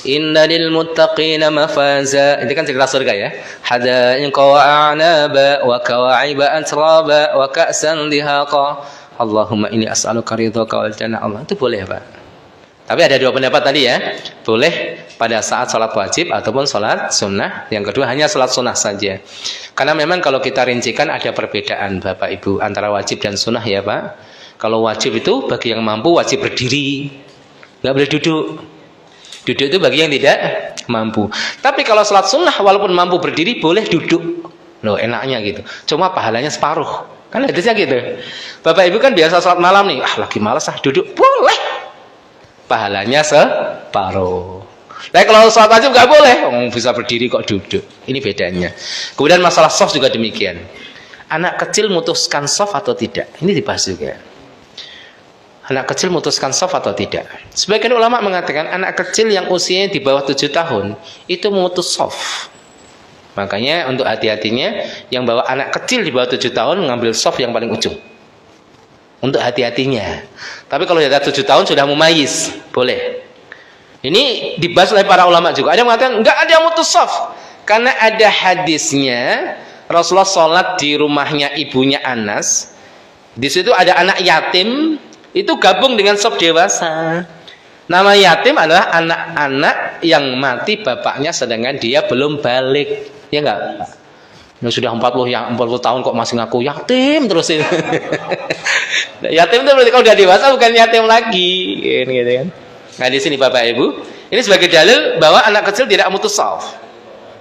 innalil muttaqina mafaza, ini kan cerita surga ya, hadaiqa wa a'naba wa kawa'iba atraba wa ka'san dihaqa Allahumma inni as'aluka ridhaka wal jannah. Allah itu boleh Pak. Tapi ada 2 pendapat tadi ya, boleh pada saat sholat wajib ataupun sholat sunnah. Yang kedua hanya sholat sunnah saja. Karena memang kalau kita rincikan ada perbedaan Bapak Ibu antara wajib dan sunnah ya Pak. Kalau wajib itu bagi yang mampu wajib berdiri, nggak boleh duduk. Duduk itu bagi yang tidak mampu. Tapi kalau sholat sunnah walaupun mampu berdiri boleh duduk. Loh enaknya gitu. Cuma pahalanya separuh. Kan hadisnya gitu. Bapak Ibu kan biasa sholat malam nih, lagi malas duduk, boleh. Pahalanya separuh. Nah kalau sholat wajib nggak boleh, bisa berdiri kok duduk. Ini bedanya. Kemudian masalah shaf juga demikian. Anak kecil memutuskan shaf atau tidak? Ini dibahas juga. Anak kecil memutuskan shaf atau tidak? Sebagian ulama mengatakan anak kecil yang usianya di bawah 7 tahun itu memutus shaf. Makanya untuk hati-hatinya yang bawa anak kecil di bawah 7 tahun mengambil shaf yang paling ujung. Untuk hati-hatinya. Tapi kalau di atas 7 tahun sudah mumayyiz, boleh. Ini dibahas oleh para ulama juga. Ada yang mengatakan enggak ada yang memutus shaf. Karena ada hadisnya Rasulullah sholat di rumahnya ibunya Anas. Di situ ada anak yatim. Itu gabung dengan shaf dewasa. Nama yatim adalah anak-anak yang mati bapaknya sedangkan dia belum balik. Ya enggak? Yang sudah 40 tahun kok masih ngaku yatim terus ini. Yatim itu berarti kalau udah dewasa bukan yatim lagi, gitu kan. Nah di sini Bapak Ibu, ini sebagai dalil bahwa anak kecil tidak mutasawuf.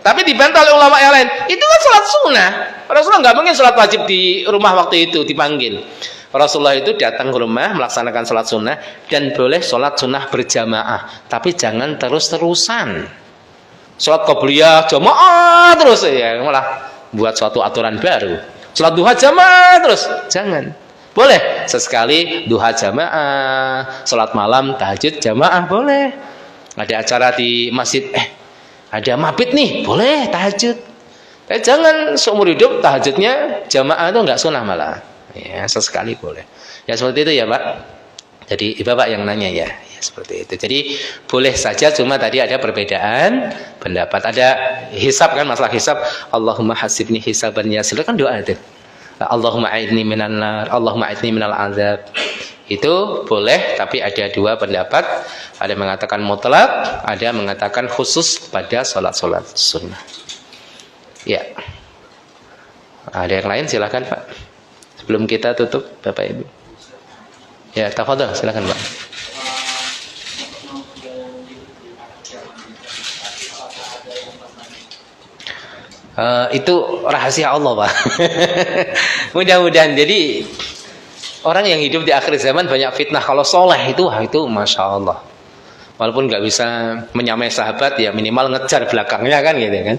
Tapi dibantah oleh ulama yang lain. Itu kan sholat sunnah. Rasulullah nggak mungkin sholat wajib di rumah waktu itu dipanggil. Rasulullah itu datang ke rumah melaksanakan sholat sunnah dan boleh sholat sunnah berjamaah, tapi jangan terus-terusan. Sholat qobliyah jamaah terus ya, malah buat suatu aturan baru. Sholat duha jamaah terus, jangan. Boleh sesekali duha jamaah, sholat malam tahajud jamaah boleh. Ada acara di masjid, ada mabit nih, boleh tahajud. Tapi jangan seumur hidup tahajudnya jamaah itu nggak sunnah malah. Ya sesekali boleh. Ya seperti itu ya Pak. Jadi Bapak yang nanya ya. Seperti itu. Jadi boleh saja, cuma tadi ada perbedaan pendapat. Ada hisab kan, masalah hisab. Allahumma hasibni hisaban yasir, kan doa itu. Allahumma a'idni minan nar, Allahumma a'idni minal azab. Itu boleh, tapi ada dua pendapat. Ada yang mengatakan mutlak, ada yang mengatakan khusus pada sholat-sholat sunnah. Ya. Ada yang lain silakan Pak. Sebelum kita tutup Bapak Ibu. Ya, tafadhol silakan Pak. Itu rahasia Allah Pak. Mudah-mudahan. Jadi orang yang hidup di akhir zaman banyak fitnah. Kalau soleh itu, itu masya Allah. Walaupun nggak bisa menyamai sahabat, ya minimal ngejar belakangnya kan gitu kan.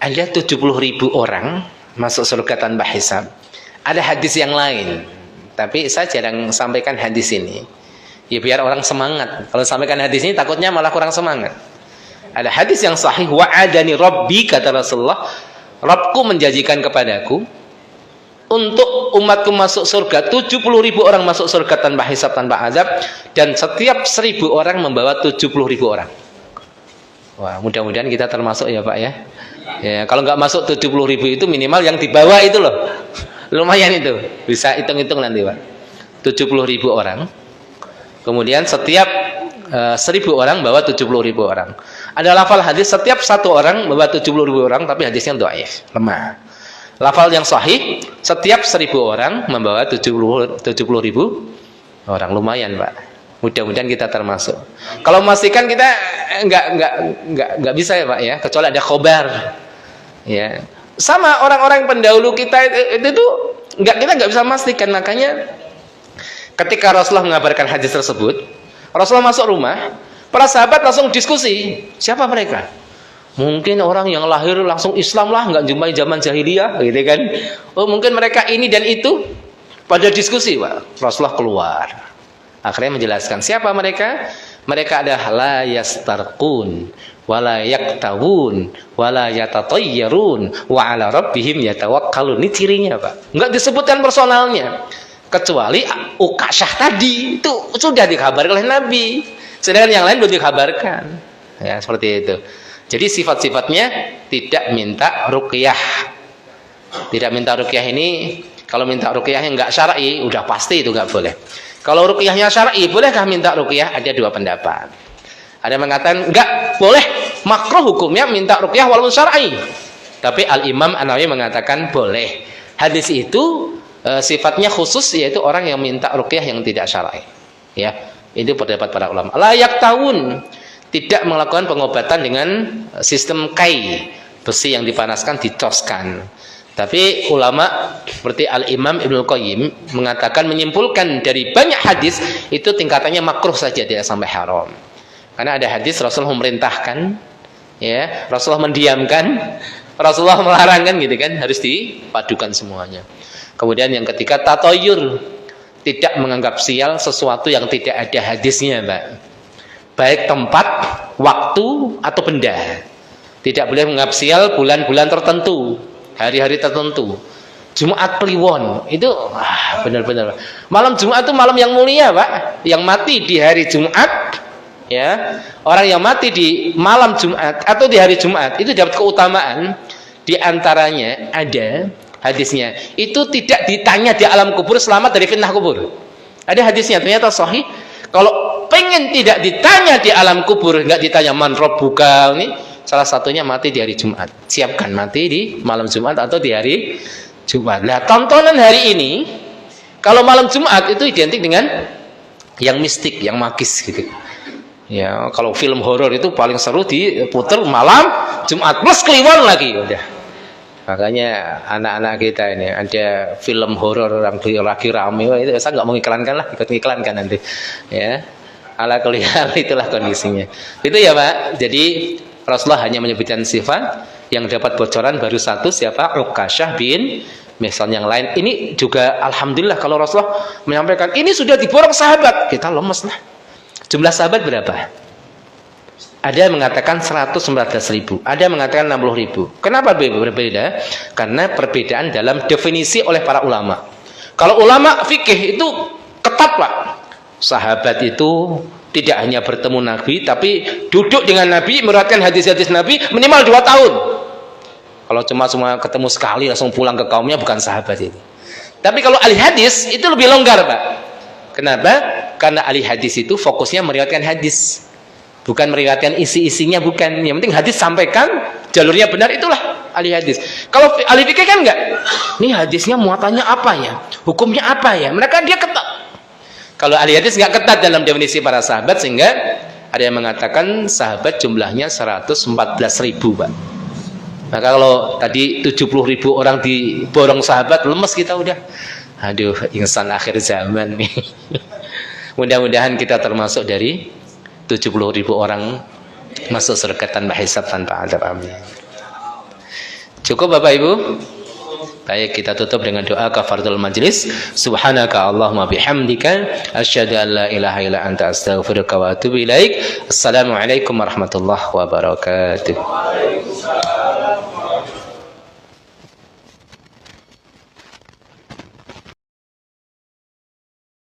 Ada 70.000 orang masuk surga tanpa hisab. Ada hadis yang lain, tapi saya jarang sampaikan hadis ini. Ya biar orang semangat. Kalau sampaikan hadis ini takutnya malah kurang semangat. Ada hadis yang sahih, wa'adani rabbi, kata Rasulullah, Rabbku menjanjikan kepadaku untuk umatku masuk surga, 70.000 orang masuk surga tanpa hisab, tanpa azab, dan setiap 1.000 orang membawa 70.000 orang. Wah, mudah-mudahan kita termasuk ya Pak ya. Ya, kalau nggak masuk 70.000 itu minimal yang dibawa itu loh. Lumayan itu. Bisa hitung-hitung nanti Pak. 70.000 orang. Kemudian setiap 1.000 orang bawa 70.000 orang. Ada lafal hadis setiap satu orang bawa 70.000 orang, tapi hadisnya dhaif, lemah. Lafal yang sahih setiap 1.000 orang membawa 70.000 orang, lumayan Pak. Mudah-mudahan kita termasuk. Kalau memastikan kita nggak bisa ya Pak ya, kecuali ada khobar. Ya. Sama orang-orang pendahulu kita itu tuh kita nggak bisa memastikan. Makanya ketika Rasulullah mengabarkan hadis tersebut, Rasulullah masuk rumah, para sahabat langsung diskusi, siapa mereka? Mungkin orang yang lahir langsung Islam lah, nggak jumpai zaman jahiliyah, gitu kan? Oh mungkin mereka ini dan itu. Pada diskusi, Pak, Rasulullah keluar. Akhirnya menjelaskan siapa mereka? Mereka adalah la yastarqun, wala yaktawun, wala yatatayyarun, wa ala rabbihim yatawakkalun. Ini cirinya, Pak. Nggak disebutkan personalnya. Kecuali Ukasyah tadi itu sudah dikabarkan oleh Nabi, sedangkan yang lain belum dikabarkan. Ya seperti itu. Jadi sifat-sifatnya tidak minta ruqyah. Tidak minta ruqyah ini, kalau minta ruqyahnya nggak syar'i, udah pasti itu nggak boleh. Kalau ruqyahnya syar'i, bolehkah minta ruqyah? Ada dua pendapat. Ada yang mengatakan nggak boleh, makruh hukumnya minta ruqyah walaupun syar'i. Tapi Al-Imam An-Nawawi mengatakan boleh. Hadis itu sifatnya khusus, yaitu orang yang minta ruqyah yang tidak syar'i. Ya, itu pendapat para ulama. Layak tahun tidak melakukan pengobatan dengan sistem kai, besi yang dipanaskan dicoskan. Tapi ulama seperti Al-Imam Ibnu Qayyim mengatakan, menyimpulkan dari banyak hadis itu tingkatannya makruh saja, tidak sampai haram. Karena ada hadis Rasulullah memerintahkan, ya, Rasulullah mendiamkan, Rasulullah melarangkan, gitu kan, harus dipadukan semuanya. Kemudian yang ketiga, tatoyur, tidak menganggap sial sesuatu yang tidak ada hadisnya, Pak. Baik tempat, waktu, atau benda. Tidak boleh menganggap sial bulan-bulan tertentu, hari-hari tertentu. Jumat Kliwon itu benar-benar. Malam Jumat itu malam yang mulia, Pak. Yang mati di hari Jumat, ya, orang yang mati di malam Jumat atau di hari Jumat itu dapat keutamaan. Di antaranya ada hadisnya, itu tidak ditanya di alam kubur, selamat dari fitnah kubur. Ada hadisnya, ternyata sahih. Kalau pengen tidak ditanya di alam kubur, nggak ditanya man rabbuka, ini salah satunya mati di hari Jumat. Siapkan mati di malam Jumat atau di hari Jumat. Nah, tontonan hari ini kalau malam Jumat itu identik dengan yang mistik, yang magis gitu. Ya, kalau film horor itu paling seru diputer malam Jumat plus kliwon lagi udah. Makanya anak-anak kita ini ada film horor yang lagi rame itu saya nggak mau iklankan lah, ikut iklankan nanti. Ya. Ala kuliah itulah kondisinya. Itu ya, Pak. Jadi Rasulullah hanya menyebutkan sifat, yang dapat bocoran baru satu, siapa? Uqasyah bin Mihsan. Yang lain ini juga alhamdulillah kalau Rasulullah menyampaikan ini sudah diborong sahabat, kita lemes lah. Jumlah sahabat berapa? Ada yang mengatakan 119.000, ada yang mengatakan 60.000. Kenapa berbeda? Karena perbedaan dalam definisi oleh para ulama. Kalau ulama fikih itu ketat, Pak. Sahabat itu tidak hanya bertemu Nabi, tapi duduk dengan Nabi, meriwayatkan hadis-hadis Nabi minimal 2 tahun. Kalau cuma ketemu sekali langsung pulang ke kaumnya, bukan sahabat ini. Tapi kalau ahli hadis itu lebih longgar, Pak. Kenapa? Karena ahli hadis itu fokusnya meriwayatkan hadis, bukan meriwayatkan isi-isinya, bukan. Yang penting hadis sampaikan, jalurnya benar, itulah ahli hadis. Kalau ahli fikih kan enggak. Ini hadisnya muatannya apa ya? Hukumnya apa ya? Mereka dia ketat. Kalau ahli hadis enggak ketat dalam definisi para sahabat, sehingga ada yang mengatakan sahabat jumlahnya 114.000, Pak. Maka kalau tadi 70.000 orang diborong sahabat, lemes kita udah. Aduh, insan akhir zaman nih. Mudah-mudahan kita termasuk dari 70.000 orang masuk surga tanpa hisab, tanpa adab. Amin. Cukup Bapak Ibu? Baik, kita tutup dengan doa kafaratul majlis. Subhanaka Allahumma bihamdika asyhadu an la ilaha illa anta astaghfiruka wa atubu ilaik. Assalamualaikum warahmatullahi wabarakatuh.